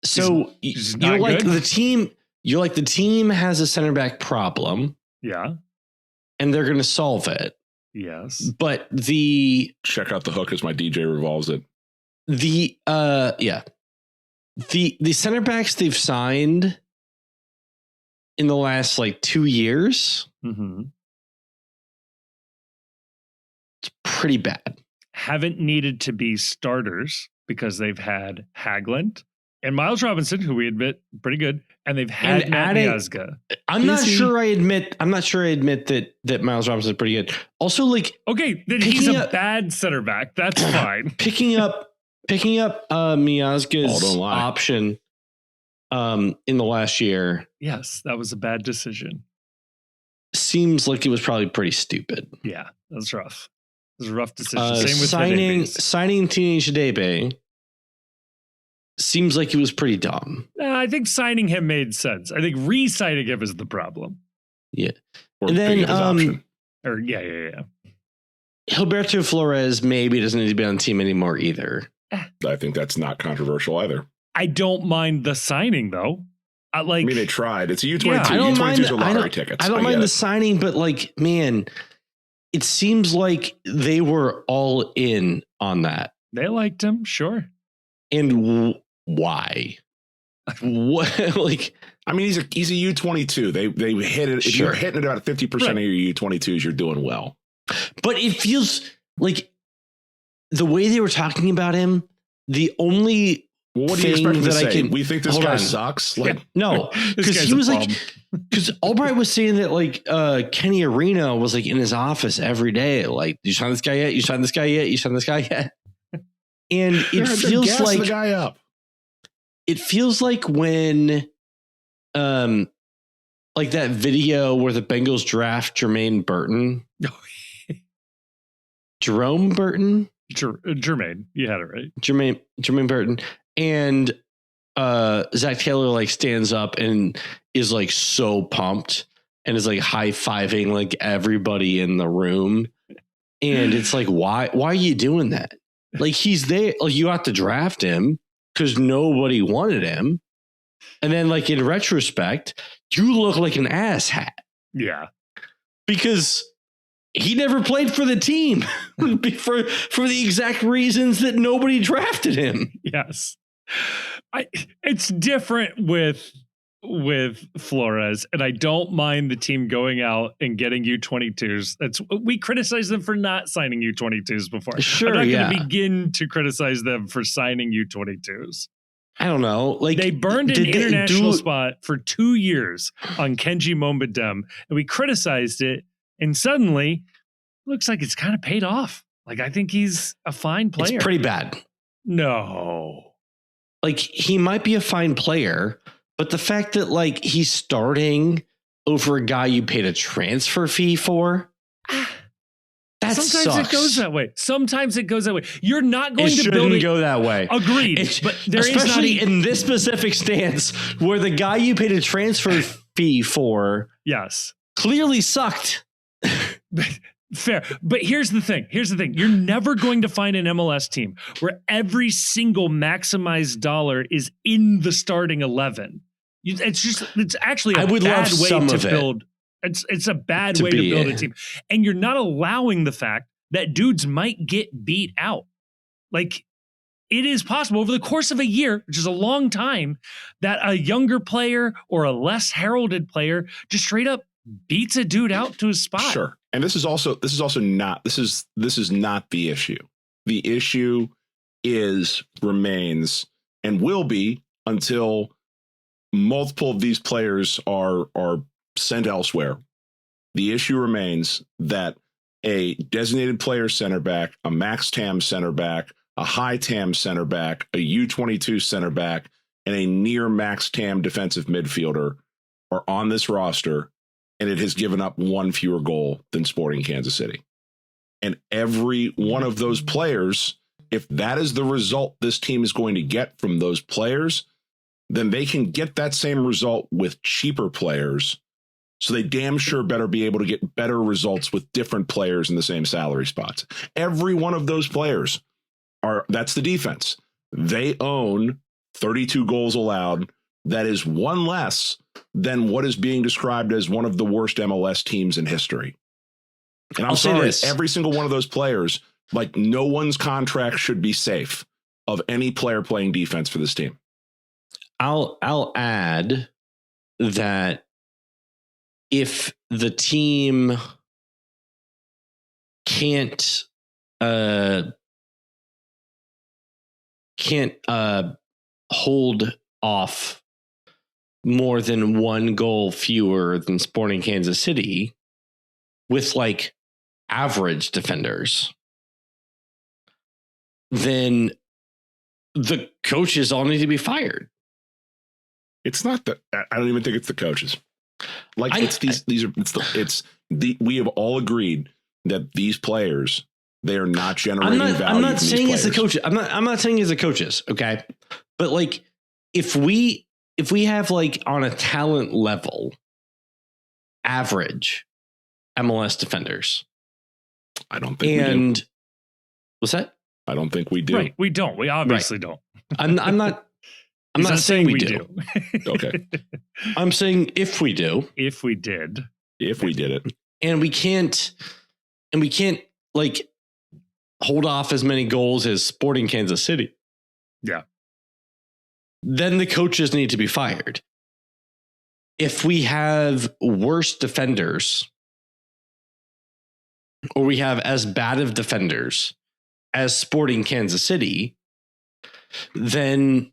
So you're like the team. You're like the team has a center back problem. Yeah, and they're going to solve it. Yes, but check out the hook as my DJ revolves it. The center backs they've signed in the last 2 years, it's pretty bad. Haven't needed to be starters because they've had Haglund and Miles Robinson, who we admit pretty good, and they've had Matt Miazga. I'm not sure I admit that Miles Robinson is pretty good. Also, okay, then he's a bad center back. That's fine. Picking up Miazga's option in the last year. Yes, that was a bad decision. Seems like it was probably pretty stupid. Yeah, that's rough. It was a rough decision. Same with signing Teenage Debe. Seems like it was pretty dumb. I think signing him made sense. I think re-signing him is the problem. Yeah. Or and then option. Or yeah. Gilberto Flores maybe doesn't need to be on the team anymore either. I think that's not controversial either. I don't mind the signing though. I mean, they tried. It's a U22. Yeah, U22s are lottery tickets. I don't mind the signing, but like, man, it seems like they were all in on that. They liked him, sure. And why? What? Like, I mean, he's a U22. They hit it. If you're hitting it about 50% of your U22s, you're doing well. But it feels like the way they were talking about him, the only what do you expect him to say? We think this guy sucks. Like, no, because he was like, because Albright was saying that like Kenny Arena was like in his office every day. Like, you sign this guy yet? You sign this guy yet? You sign this guy yet? And it feels like the guy up. It feels like when, like that video where the Bengals draft Jermaine Burton. Jerome Burton? Jermaine. You had it right. Jermaine Burton. And Zach Taylor like stands up and is like so pumped and is like high-fiving like everybody in the room. And it's like, why are you doing that? Like, he's there. Like, you have to draft him because nobody wanted him. And then like in retrospect, you look like an asshat. Yeah. Because he never played for the team for the exact reasons that nobody drafted him. Yes. It's different with Flores, and I don't mind the team going out and getting U22s. We criticize them for not signing U22s before. Sure, I'm not going to begin to criticize them for signing U22s. I don't know. Like, they burned an international spot for 2 years on Kenji Mombadem, and we criticized it. And suddenly, looks like it's kind of paid off. Like, I think he's a fine player. It's pretty bad. No. Like, he might be a fine player, but the fact that, like, he's starting over a guy you paid a transfer fee for, that Sometimes sucks. it goes that way. Sometimes it goes that way. You're not going to build it. It shouldn't go that way. Agreed. But there especially is not in this specific stance where the guy you paid a transfer fee for clearly sucked. Fair. But here's the thing. You're never going to find an MLS team where every single maximized dollar is in the starting 11. It's actually a bad way to build. It's a bad way to build a team. And you're not allowing the fact that dudes might get beat out. Like, it is possible over the course of a year, which is a long time, that a younger player or a less heralded player just straight up beats a dude out to his spot. Sure. And this is not the issue. The issue remains and will be until multiple of these players are sent elsewhere. The issue remains that a designated player center back, a max TAM center back, a high TAM center back, a U22 center back, and a near max TAM defensive midfielder are on this roster, and it has given up one fewer goal than Sporting Kansas City. And every one of those players, if that is the result this team is going to get from those players, then they can get that same result with cheaper players. So they damn sure better be able to get better results with different players in the same salary spots. Every one of those players that's the defense. They own 32 goals allowed. That is one less than what is being described as one of the worst MLS teams in history. And I'm sorry, every single one of those players, like, no one's contract should be safe of any player playing defense for this team. I'll add that if the team can't hold off more than one goal fewer than Sporting Kansas City with like average defenders, then the coaches all need to be fired. It's not that. I don't even think it's the coaches. Like we have all agreed that these players, they are not generating value. I'm not saying it's the coaches. I'm not saying it's the coaches. Okay. But like, if we have like on a talent level, average MLS defenders, I don't think we do. What's that? I don't think we do. Right. We don't. We obviously don't. I'm not saying we do. Okay. I'm saying if we do. If we did. If we did it. And we can't like hold off as many goals as Sporting Kansas City. Yeah. Then the coaches need to be fired. If we have worse defenders, or we have as bad of defenders as Sporting Kansas City, then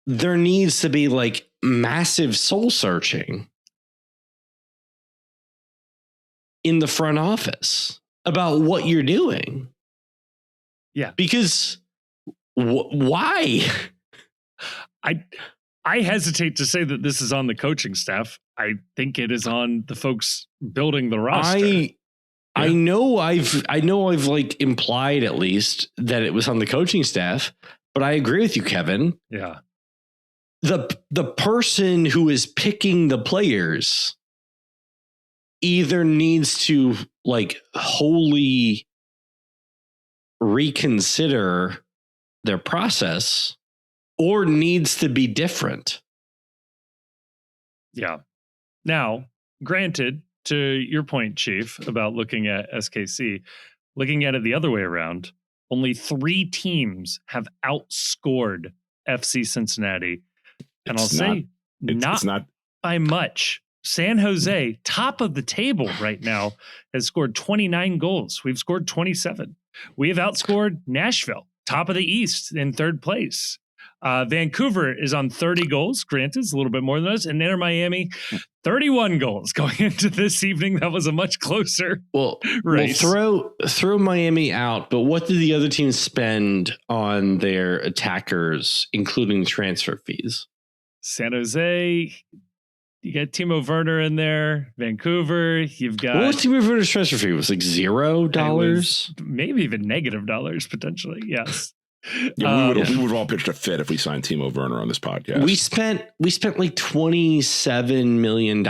there needs to be like massive soul searching in the front office about what you're doing. Yeah. Because why? I hesitate to say that this is on the coaching staff. I think it is on the folks building the roster. I know I've like implied at least that it was on the coaching staff, but I agree with you, Kevin. Yeah. The person who is picking the players either needs to like wholly reconsider their process or needs to be different. Yeah. Now, granted, to your point, Chief, about looking at SKC, looking at it the other way around, only 3 teams have outscored FC Cincinnati. And I'll say not by much. San Jose, top of the table right now, has scored 29 goals. We've scored 27. We have outscored Nashville, top of the East, in 3rd place. Vancouver is on 30 goals. Granted, it's a little bit more than us. And Inter Miami, 31 goals going into this evening. That was a much closer race. Well, throw Miami out, but what did the other teams spend on their attackers, including transfer fees? San Jose, you got Timo Werner in there. Vancouver, you've got... What was Timo Werner's transfer fee? It was like $0? Maybe even $- potentially, yes. Yeah, we would have all pitched a fit if we signed Timo Werner on this podcast. We spent like $27 million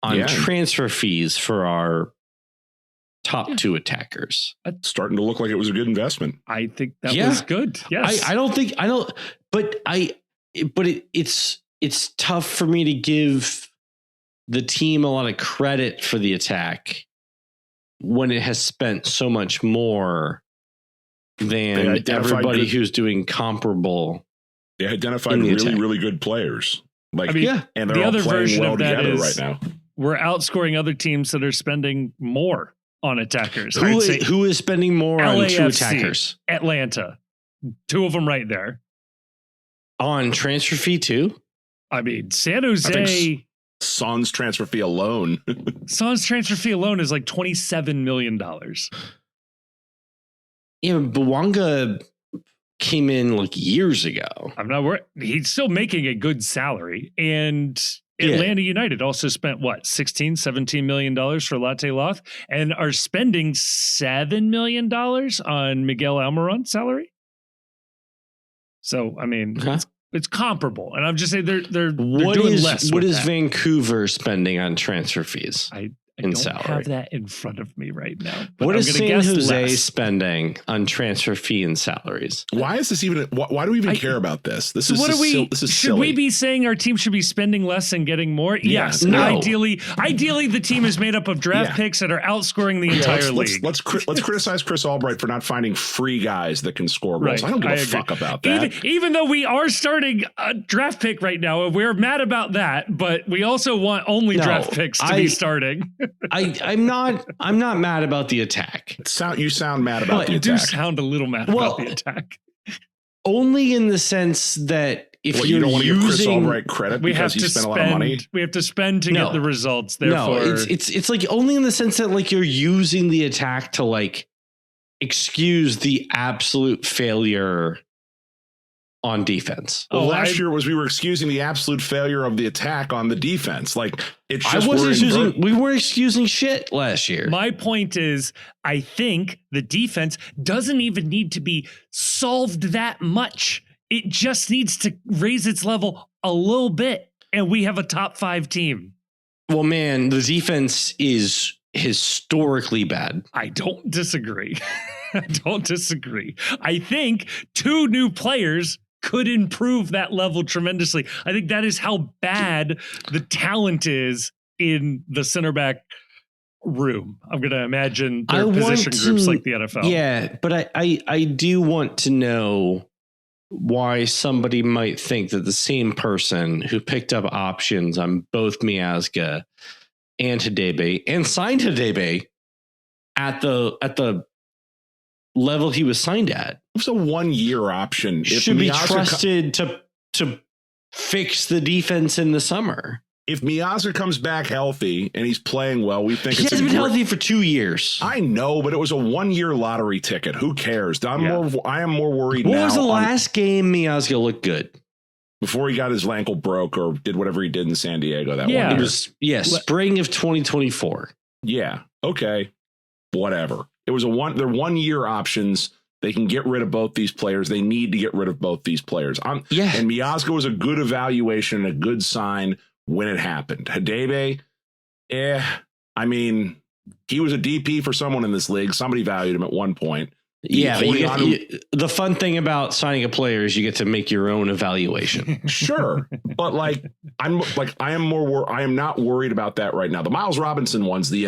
on transfer fees for our top 2 attackers. It's starting to look like it was a good investment. I think that was good. Yes. It's tough for me to give the team a lot of credit for the attack when it has spent so much more than everybody who's doing comparable. They identified really good players. Like, and they're the all other playing version well of that together is right now. We're outscoring other teams that are spending more on attackers. Who is spending more on LAFC, 2 attackers? Atlanta, 2 of them right there. On transfer fee too? I mean, San Jose... Son's transfer fee alone. Son's transfer fee alone is like $27 million. Yeah, Bouanga came in like years ago. I'm not worried. He's still making a good salary. And Atlanta United also spent $17 million for Latte Loth and are spending $7 million on Miguel Almiron's salary. So, I mean, it's comparable. And I'm just saying they're doing less. What is Vancouver spending on transfer fees? I in don't salary. have that in front of me right now. What is San Jose spending on transfer fee and salaries? Why is this even? Why do we even care about this? This is silly. Should we be saying our team should be spending less and getting more? Yes. No. Ideally, the team is made up of draft picks that are outscoring the entire league. Let's criticize Chris Albright for not finding free guys that can score goals. I don't give a fuck about that. Even though we are starting a draft pick right now, we're mad about that. But we also want only draft picks to be starting. I'm not mad about the attack. You sound mad about the attack. You do sound a little mad about the attack. Only in the sense that if you don't want to give Chris Albright credit because he spent a lot of money. We have to spend to get the results. Therefore, it's like only in the sense that like you're using the attack to like excuse the absolute failure on defense. Well, last year we were excusing the absolute failure of the attack on the defense. Like it's just we weren't excusing shit last year. My point is, I think the defense doesn't even need to be solved that much. It just needs to raise its level a little bit, and we have a top 5 team. Well, man, the defense is historically bad. I don't disagree. I think 2 new players could improve that level tremendously. I think that is how bad the talent is in the center back room. I'm going to imagine their position groups like the NFL. Yeah, but I do want to know why somebody might think that the same person who picked up options on both Miazga and Hadebe and signed Hadebe at the level he was signed at. It was a 1-year option. Should be trusted to fix the defense in the summer. If Miazga comes back healthy and he's playing well, we think he hasn't been healthy for 2 years. I know, but it was a 1-year lottery ticket. Who cares? I am more worried now. What was the last game Miazga looked good? Before he got his ankle broke or did whatever he did in San Diego that 1 year. It was spring of 2024. Yeah. Okay. Whatever. It was they're 1-year options. They can get rid of both these players. They need to get rid of both these players. And Miazga was a good evaluation and a good sign when it happened. Hadebe, I mean, he was a DP for someone in this league. Somebody valued him at one point. Yeah, the fun thing about signing a player is you get to make your own evaluation. Sure, but I am not worried about that right now. The Miles Robinson one's the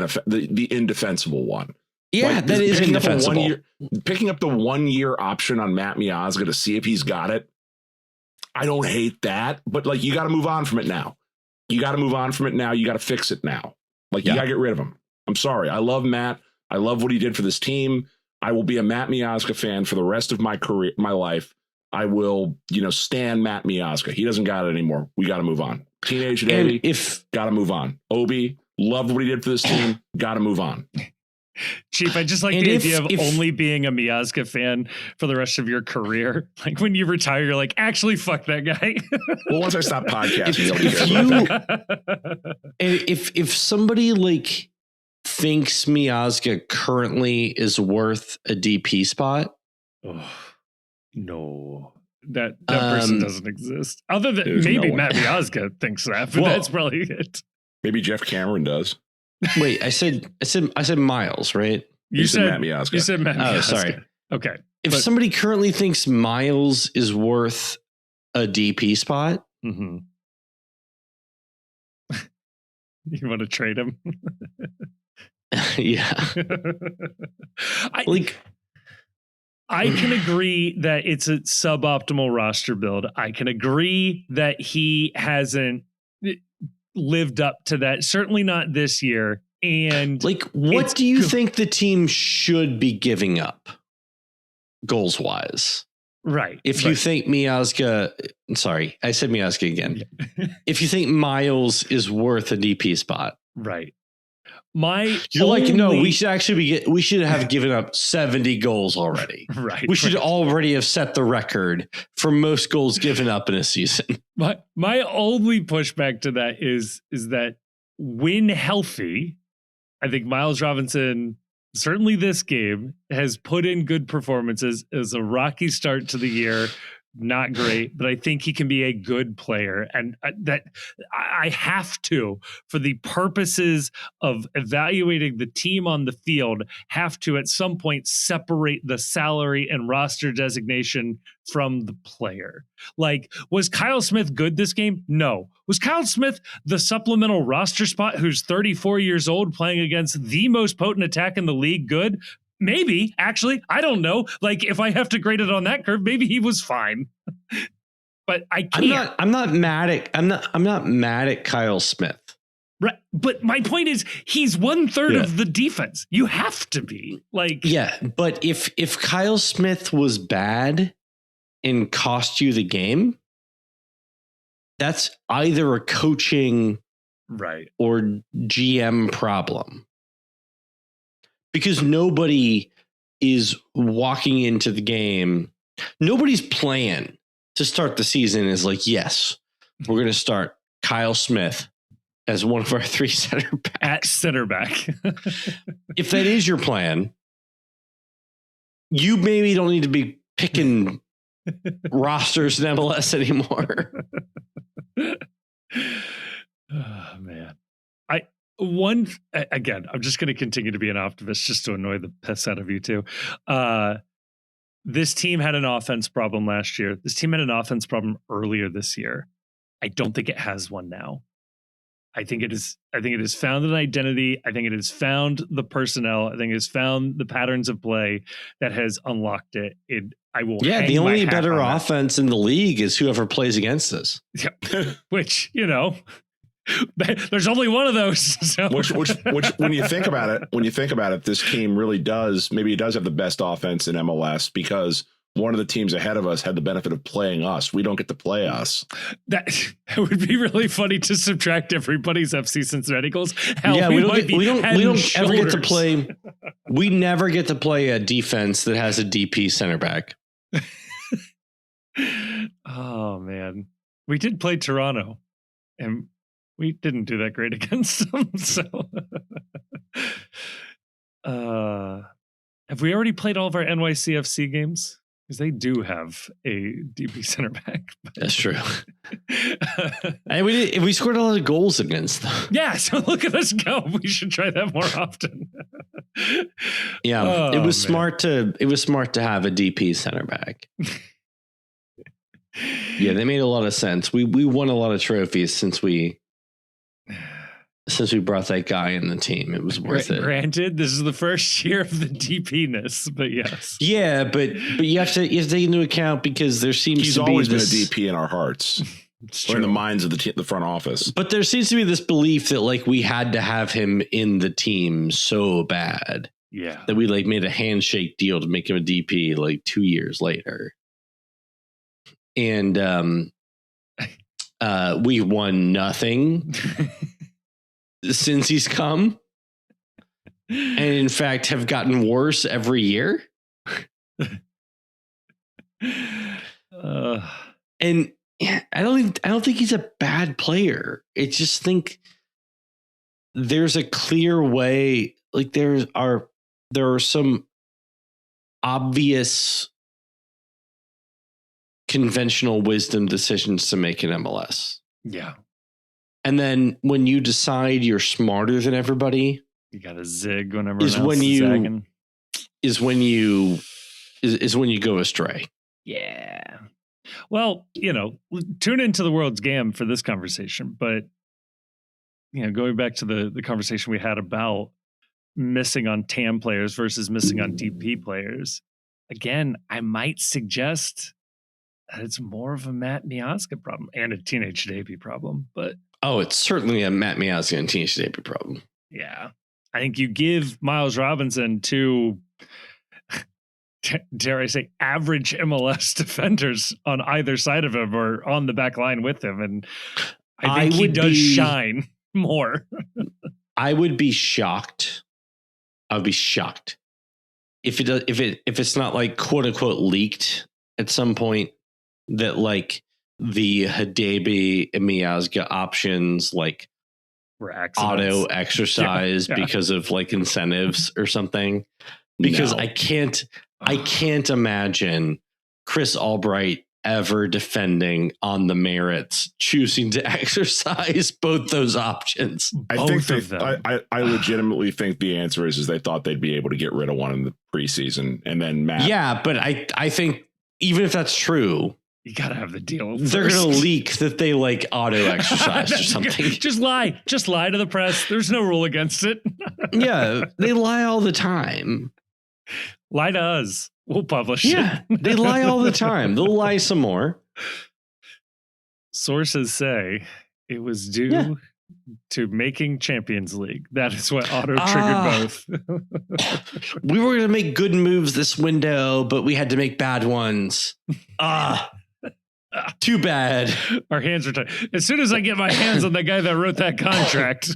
indefensible one. Yeah, that is indefensible. Picking up the 1-year option on Matt Miazga to see if he's got it. I don't hate that, but you got to move on from it now. You got to fix it now. You got to get rid of him. I'm sorry. I love Matt. I love what he did for this team. I will be a Matt Miazga fan for the rest of my career, my life. I will, stan Matt Miazga. He doesn't got it anymore. We got to move on. Teenage Davey, got to move on. Obi, loved what he did for this team. Got to move on. Chief, I just like the idea of only being a Miazga fan for the rest of your career. Like when you retire, you're like, actually, fuck that guy. Well, once I stop podcasting, if somebody thinks Miazga currently is worth a DP spot, no, that person doesn't exist. Other than maybe Matt Miazga thinks that, but that's probably it. Maybe Jeff Cameron does. Wait, I said Miles, right? You said Matt Miazga. You said Matt Miazga. Oh, sorry. Okay. If somebody currently thinks Miles is worth a DP spot, you want to trade him? Yeah. I can agree that it's a suboptimal roster build. I can agree that he hasn't lived up to that. Certainly not this year. And what do you think the team should be giving up goals wise? Right. If you think Miazga, sorry, I said Miazga again. If you think Miles is worth a DP spot. Right. No, we should have given up 70 goals already. Right. We should already have set the record for most goals given up in a season. My only pushback to that is that when healthy, I think Miles Robinson, certainly this game, has put in good performances. It was a rocky start to the year. Not great, but I think he can be a good player. And that I have to, for the purposes of evaluating the team on the field, have to at some point separate the salary and roster designation from the player. Was Kyle Smith good this game? No. Was Kyle Smith the supplemental roster spot who's 34 years old playing against the most potent attack in the league good? Maybe, actually, I don't know. If I have to grade it on that curve, maybe he was fine. But I can't. I'm not mad at Kyle Smith. Right. But my point is he's 1/3 of the defense. You have to be yeah, but if Kyle Smith was bad and cost you the game, that's either a coaching or GM problem. Because nobody is walking into the game. Nobody's plan to start the season is like, yes, we're going to start Kyle Smith as one of our 3 center backs. At center back. If that is your plan, you maybe don't need to be picking rosters in MLS anymore. Oh, man. Again, I'm just going to continue to be an optimist just to annoy the piss out of you two. This team had an offense problem last year. This team had an offense problem earlier this year. I don't think it has one now. I think it has found an identity. I think it has found the personnel. I think it has found the patterns of play that has unlocked it. Yeah, the only better offense in the league is whoever plays against us. Yeah. Which, there's only one of those. So. Which when you think about it, this team really does have the best offense in MLS because one of the teams ahead of us had the benefit of playing us. We don't get to play us. That would be really funny to subtract everybody's FC Cincinnati goals. Hell, we don't ever get to play. We never get to play a defense that has a DP center back. Oh man, we did play Toronto, and we didn't do that great against them. So, have we already played all of our NYCFC games? Because they do have a DP center back. That's true. And we scored a lot of goals against them. Yeah, so look at us go. We should try that more often. Yeah, it was smart to have a DP center back. Yeah, they made a lot of sense. We won a lot of trophies since we brought that guy in the team. It was worth it. Granted, this is the first year of the DP-ness, but yes. Yeah, but you have to take into account because there seems he's to be always been a DP in our hearts. Or in the minds of the front office. But there seems to be this belief that like we had to have him in the team so bad. Yeah. That we like made a handshake deal to make him a DP like 2 years later. And we won nothing since he's come. And in fact have gotten worse every year. And I don't think he's a bad player. I just think there's a clear way. Like there are some obvious conventional wisdom decisions to make in MLS. Yeah. And then when you decide you're smarter than everybody, you got to zig whenever is when you go astray. Yeah. Well, tune into the World's Game for this conversation, but going back to the conversation we had about missing on TAM players versus missing on DP players. Again, I might suggest that it's more of a Matt Miazga problem and a Teenage Davey problem, but it's certainly a Matt Miazga and Teenage Davey problem. Yeah. I think you give Miles Robinson to, dare I say, average MLS defenders on either side of him or on the back line with him. And I think he does shine more. I would be shocked. I would be shocked if it's not like quote unquote leaked at some point that like the Hadebe and Miazga options like auto exercise because of like incentives or something. Because I can't imagine Chris Albright ever defending on the merits, choosing to exercise both those options. I legitimately think the answer is they thought they'd be able to get rid of one in the preseason, and then Matt. Yeah, but I think even if that's true, you gotta have the deal. They're gonna leak that they like auto exercise or something. Just lie to the press. There's no rule against it. Yeah, they lie all the time. Lie to us. We'll publish it. Yeah, they lie all the time. They'll lie some more. Sources say it was due to making Champions League. That is what auto-triggered both. We were going to make good moves this window, but we had to make bad ones. Too bad. Our hands are tied. As soon as I get my hands on the guy that wrote that contract.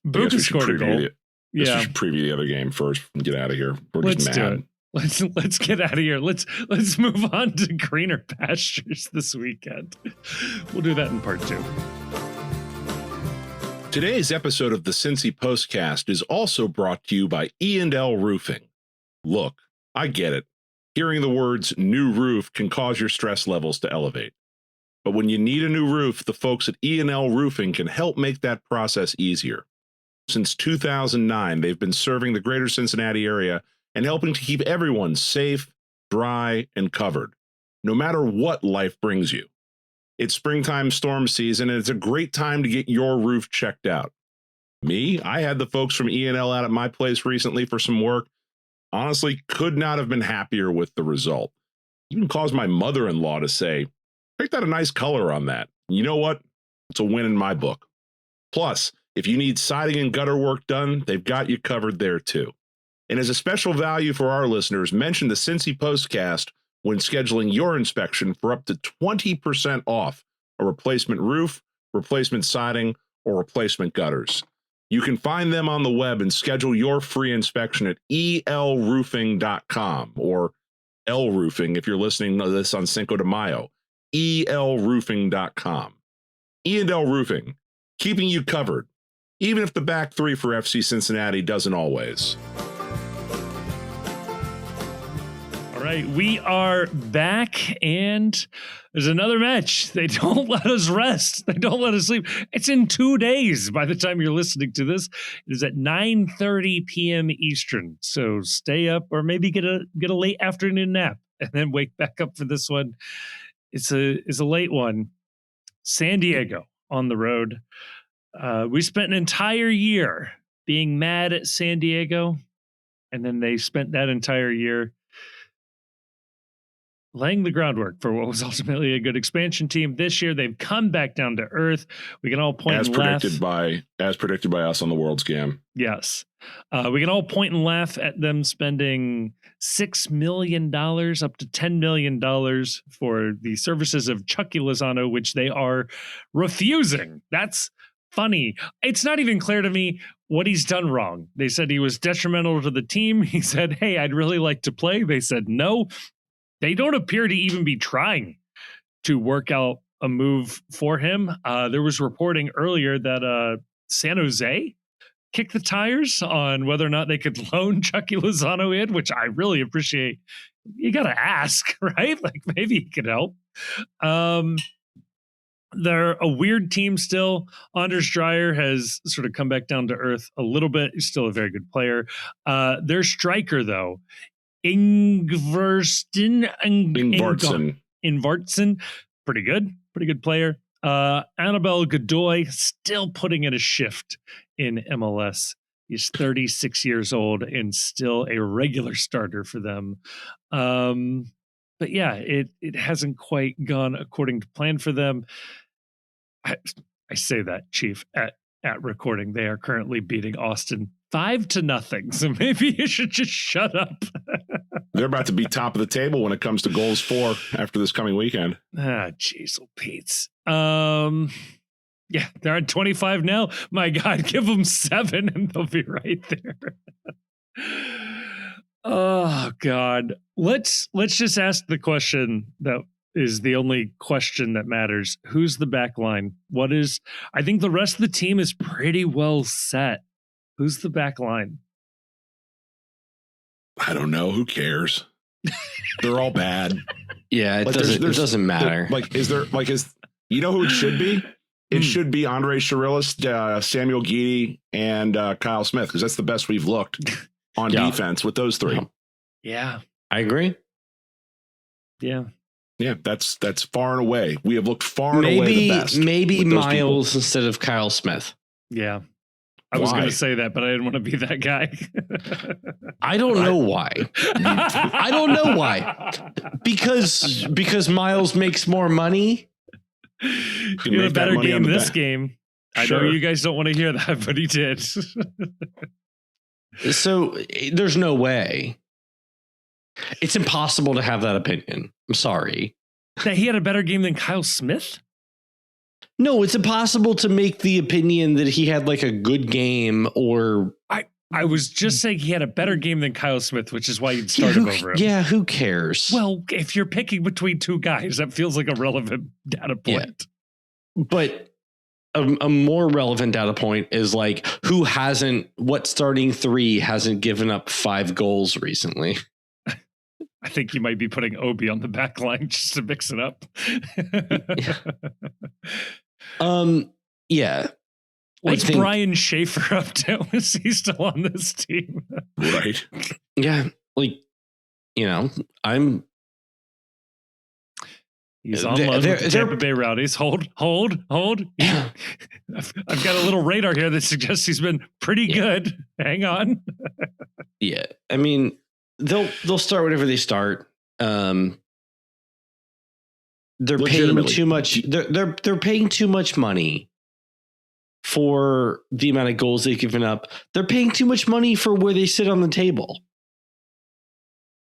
Buka scored a goal. We should preview the other game first and get out of here. We're Let's just mad. do it. Let's get out of here. Let's move on to greener pastures this weekend. We'll do that in part 2. Today's episode of the Cincy Postcast is also brought to you by E&L Roofing. Look, I get it. Hearing the words new roof can cause your stress levels to elevate. But when you need a new roof, the folks at E&L Roofing can help make that process easier. Since 2009, they've been serving the greater Cincinnati area and helping to keep everyone safe, dry, and covered, no matter what life brings you. It's springtime storm season, and it's a great time to get your roof checked out. Me, I had the folks from E&L out at my place recently for some work. Honestly, could not have been happier with the result. Even caused my mother-in-law to say, picked out a nice color on that. You know what? It's a win in my book. Plus, if you need siding and gutter work done, they've got you covered there too. And as a special value for our listeners, mention the Cincy Postcast when scheduling your inspection for up to 20% off a replacement roof, replacement siding, or replacement gutters. You can find them on the web and schedule your free inspection at elroofing.com or L Roofing if you're listening to this on Cinco de Mayo. elroofing.com. E&L Roofing, keeping you covered, even if the back three for FC Cincinnati doesn't always. All right, we are back, and there's another match. They don't let us rest. They don't let us sleep. It's in 2 days by the time you're listening to this. It is at 9:30 p.m. Eastern, so stay up or maybe get a late afternoon nap and then wake back up for this one. It's a late one. San Diego on the road. We spent an entire year being mad at San Diego, and then they spent that entire year laying the groundwork for what was ultimately a good expansion team. This year, they've come back down to earth. We can all point as and predicted laugh. as predicted by us on the World Scam. Yes. We can all point and laugh at them spending $6 million up to $10 million for the services of Chucky Lozano, which they are refusing. That's funny. It's not even clear to me what he's done wrong. They said he was detrimental to the team. He said, hey, I'd really like to play. They said no. They don't appear to even be trying to work out a move for him. There was reporting earlier that San Jose kicked the tires on whether or not they could loan Chucky Lozano in, which I really appreciate. You got to ask, right? Like maybe he could help. They're a weird team still. Anders Dreyer has sort of come back down to earth a little bit. He's still a very good player. Their striker, though, Ingvarsson, pretty good player. Annabelle Godoy still putting in a shift in MLS. He's 36 years old and still a regular starter for them. But yeah, it hasn't quite gone according to plan for them. I say that, Chief, at recording. They are currently beating Austin 5-0. So maybe you should just shut up. They're about to be top of the table when it comes to goals for after this coming weekend. Jeez, Pete's. Yeah, they're at 25 now. My God, give them 7 and they'll be right there. Oh God. Let's just ask the question that is the only question that matters. Who's the back line? I think the rest of the team is pretty well set. Who's the back line? I don't know. Who cares? They're all bad. Yeah, it doesn't matter. You know who it should be? It should be Andre Chirilis, Samuel Guidi, and Kyle Smith, because that's the best we've looked on defense with those three. Yeah. I agree. Yeah. Yeah, that's far and away. We have looked far and away the best. Maybe Miles instead of Kyle Smith. Yeah. I was going to say that, but I didn't want to be that guy. I don't know why. I don't know why. Because Miles makes more money. He had a better game this game. Sure. I know you guys don't want to hear that, but he did. So there's no way. It's impossible to have that opinion. I'm sorry. That he had a better game than Kyle Smith? No, it's impossible to make the opinion that he had like a good game or I was just saying he had a better game than Kyle Smith, which is why you'd start him over him. Yeah, who cares? Well, if you're picking between two guys, that feels like a relevant data point. Yeah. But a more relevant data point is like what starting three hasn't given up 5 goals recently? I think you might be putting Obi on the back line just to mix it up. Yeah. What's Brian Schaefer up to? Is he still on this team? Right. Yeah. Like, He's on loan with the Tampa Bay Rowdies. Hold. Yeah. I've got a little radar here that suggests he's been pretty good. Hang on. Yeah. I mean, they'll start whatever they start. They're paying too much. They're paying too much money for the amount of goals they've given up. They're paying too much money for where they sit on the table.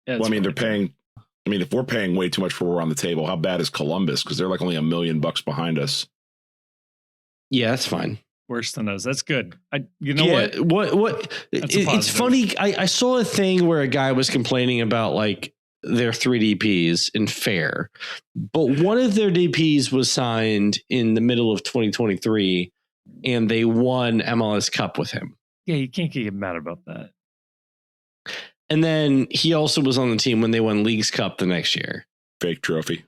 Yeah, well, I mean, if we're paying way too much for where we're on the table, how bad is Columbus? Because they're like only $1 million behind us. Yeah, that's fine. Worse than us. That's good. What? It's funny. I saw a thing where a guy was complaining about like their 3 DPs in fair, but one of their DPs was signed in the middle of 2023 and they won MLS Cup with him. Yeah, you can't get mad about that. And then he also was on the team when they won Leagues Cup the next year. Fake trophy.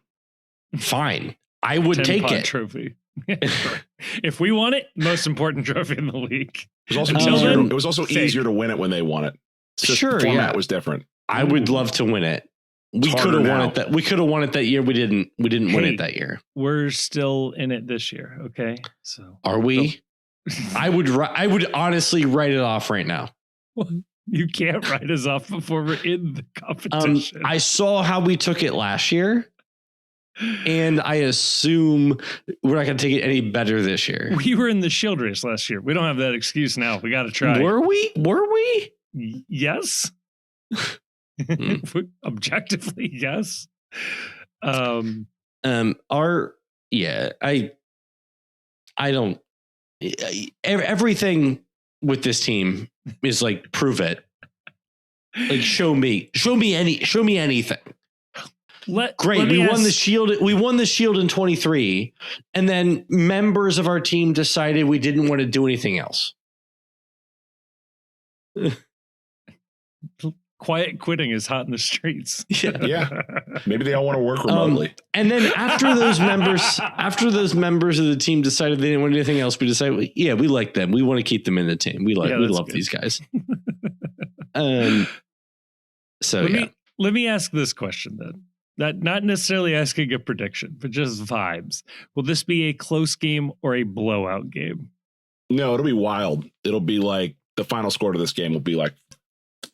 Fine. I would take it. Trophy. If we won it, most important trophy in the league. It was also easier to win it when they won it. Sure, the format was different. I would love to win it. We could have won it. We could have won it that year. We didn't win it that year. We're still in it this year. Okay, so are we? I would honestly write it off right now. Well, you can't write us off before we're in the competition. I saw how we took it last year. And I assume we're not going to take it any better this year. We were in the Shield race last year. We don't have that excuse now. We got to try. Were we? Yes. Objectively, yes. I don't. Everything with this team is like prove it. Like show me anything. We won the Shield. We won the Shield in 23, and then members of our team decided we didn't want to do anything else. Quiet quitting is hot in the streets. Yeah. Maybe they all want to work remotely. And then after those members of the team decided they didn't want anything else, we decided, we like them. We want to keep them in the team. We love these guys. Let me ask this question then. Not necessarily asking a prediction, but just vibes. Will this be a close game or a blowout game? No, it'll be wild. It'll be like the final score to this game will be like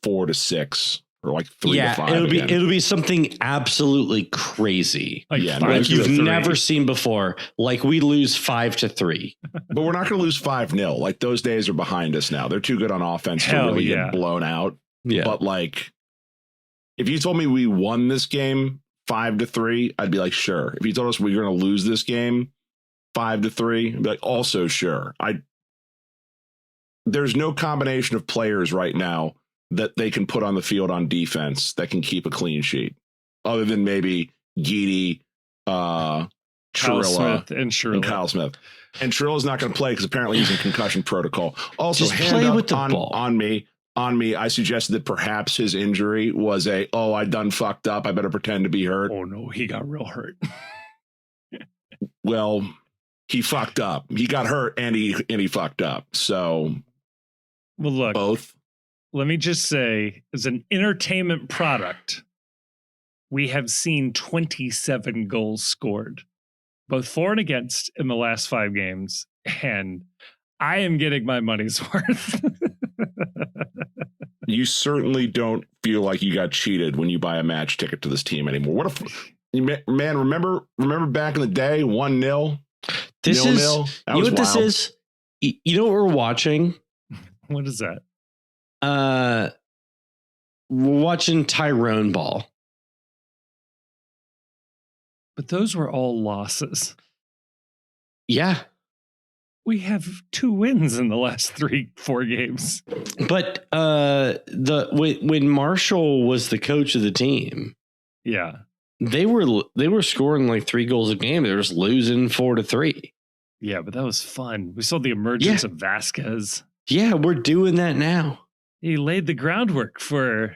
4-6 or like 3-5. It'll be something absolutely crazy. Like you've never seen before. Like we lose 5-3. But we're not going to lose 5-0. Like those days are behind us now. They're too good on offense to really get blown out. Yeah. But like, if you told me we won this game 5-3, I'd be like, sure. If you told us we were going to lose this game 5-3, I'd be like, also sure. There's no combination of players right now that they can put on the field on defense that can keep a clean sheet, other than maybe Guidi, Chirilla, and Kyle Smith. And Chirilla's not going to play because apparently he's in concussion protocol. Also, just play with the ball. On me, I suggested that perhaps his injury was I done fucked up. I better pretend to be hurt. Oh no, he got real hurt. Well, he fucked up. He got hurt and he fucked up. So, well, look, both. Let me just say, as an entertainment product, we have seen 27 goals scored, both for and against, in the last 5 games, and I am getting my money's worth. You certainly don't feel like you got cheated when you buy a match ticket to this team anymore. What if, man, remember back in the day, 1-0? This is, nil. You know what wild. This is? You know what we're watching? What is that? We're watching Tyrone ball. But those were all losses. Yeah. We have 2 wins in the last 4 games. But when Marshall was the coach of the team, yeah, they were scoring like 3 goals a game. They were just losing 4-3. Yeah, but that was fun. We saw the emergence of Vasquez. Yeah, we're doing that now. He laid the groundwork for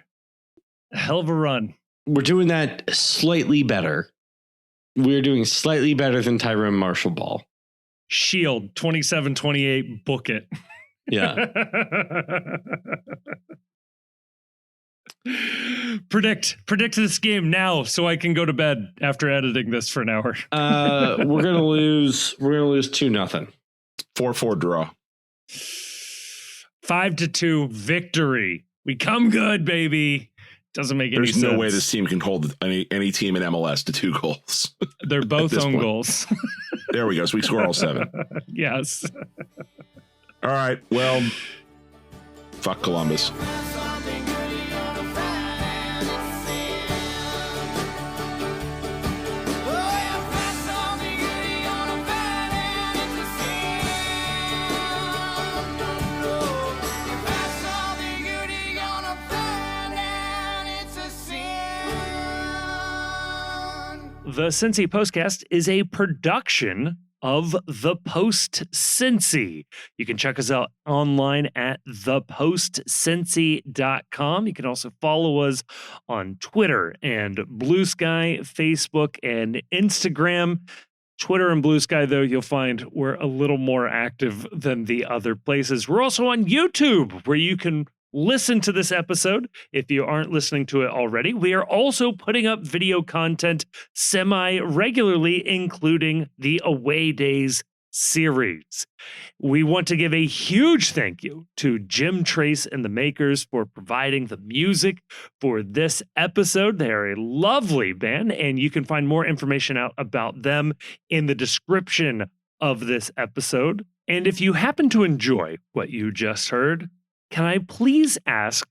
a hell of a run. We're doing that slightly better. We're doing slightly better than Tyrone Marshall ball. Shield 27-28, book it. Yeah. Predict this game now so I can go to bed after editing this for an hour. We're gonna lose 2-0. 4-4 draw. 5-2 victory. We come good, baby. Doesn't make any sense. There's no way this team can hold any team in MLS to 2 goals. They're both own goals. There we go. So we score all 7. Yes. All right. Well, fuck Columbus. The Cincy Postcast is a production of The Post Cincy. You can check us out online at thepostcincy.com. You can also follow us on Twitter and Blue Sky, Facebook, and Instagram. Twitter and Blue Sky, though, you'll find we're a little more active than the other places. We're also on YouTube, where you can listen to this episode if you aren't listening to it already. We are also putting up video content semi-regularly, including the Away Days series. We want to give a huge thank you to Jim Trace and the Makers for providing the music for this episode. They are a lovely band, and you can find more information out about them in the description of this episode. And if you happen to enjoy what you just heard, can I please ask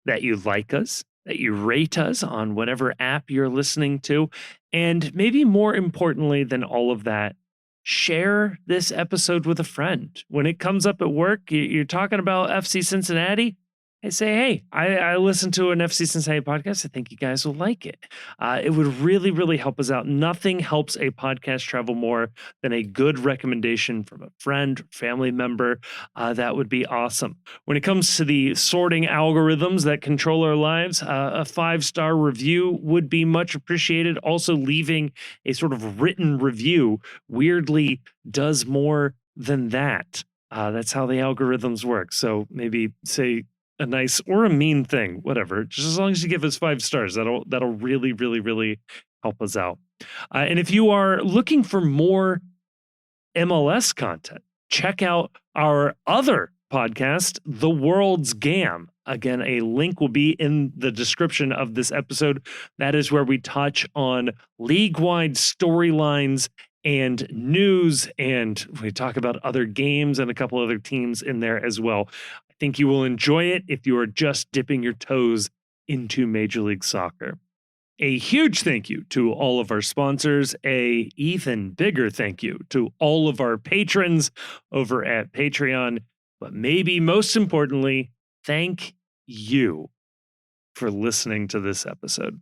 that you like us, that you rate us on whatever app you're listening to, and maybe more importantly than all of that, share this episode with a friend. When it comes up at work, you're talking about FC Cincinnati, I say, hey, I listened to an FC Cincinnati podcast. I think you guys will like it. It would really, really help us out. Nothing helps a podcast travel more than a good recommendation from a friend, family member. That would be awesome. When it comes to the sorting algorithms that control our lives, a 5-star review would be much appreciated. Also, leaving a sort of written review weirdly does more than that. That's how the algorithms work. So maybe say a nice or a mean thing, whatever. Just as long as you give us 5 stars, that'll really, really, really help us out. And if you are looking for more MLS content, check out our other podcast, The World's Gam. Again, a link will be in the description of this episode. That is where we touch on league-wide storylines and news, and we talk about other games and a couple other teams in there as well. I think you will enjoy it if you are just dipping your toes into Major League Soccer. A huge thank you to all of our sponsors. A even bigger thank you to all of our patrons over at Patreon. But maybe most importantly, thank you for listening to this episode.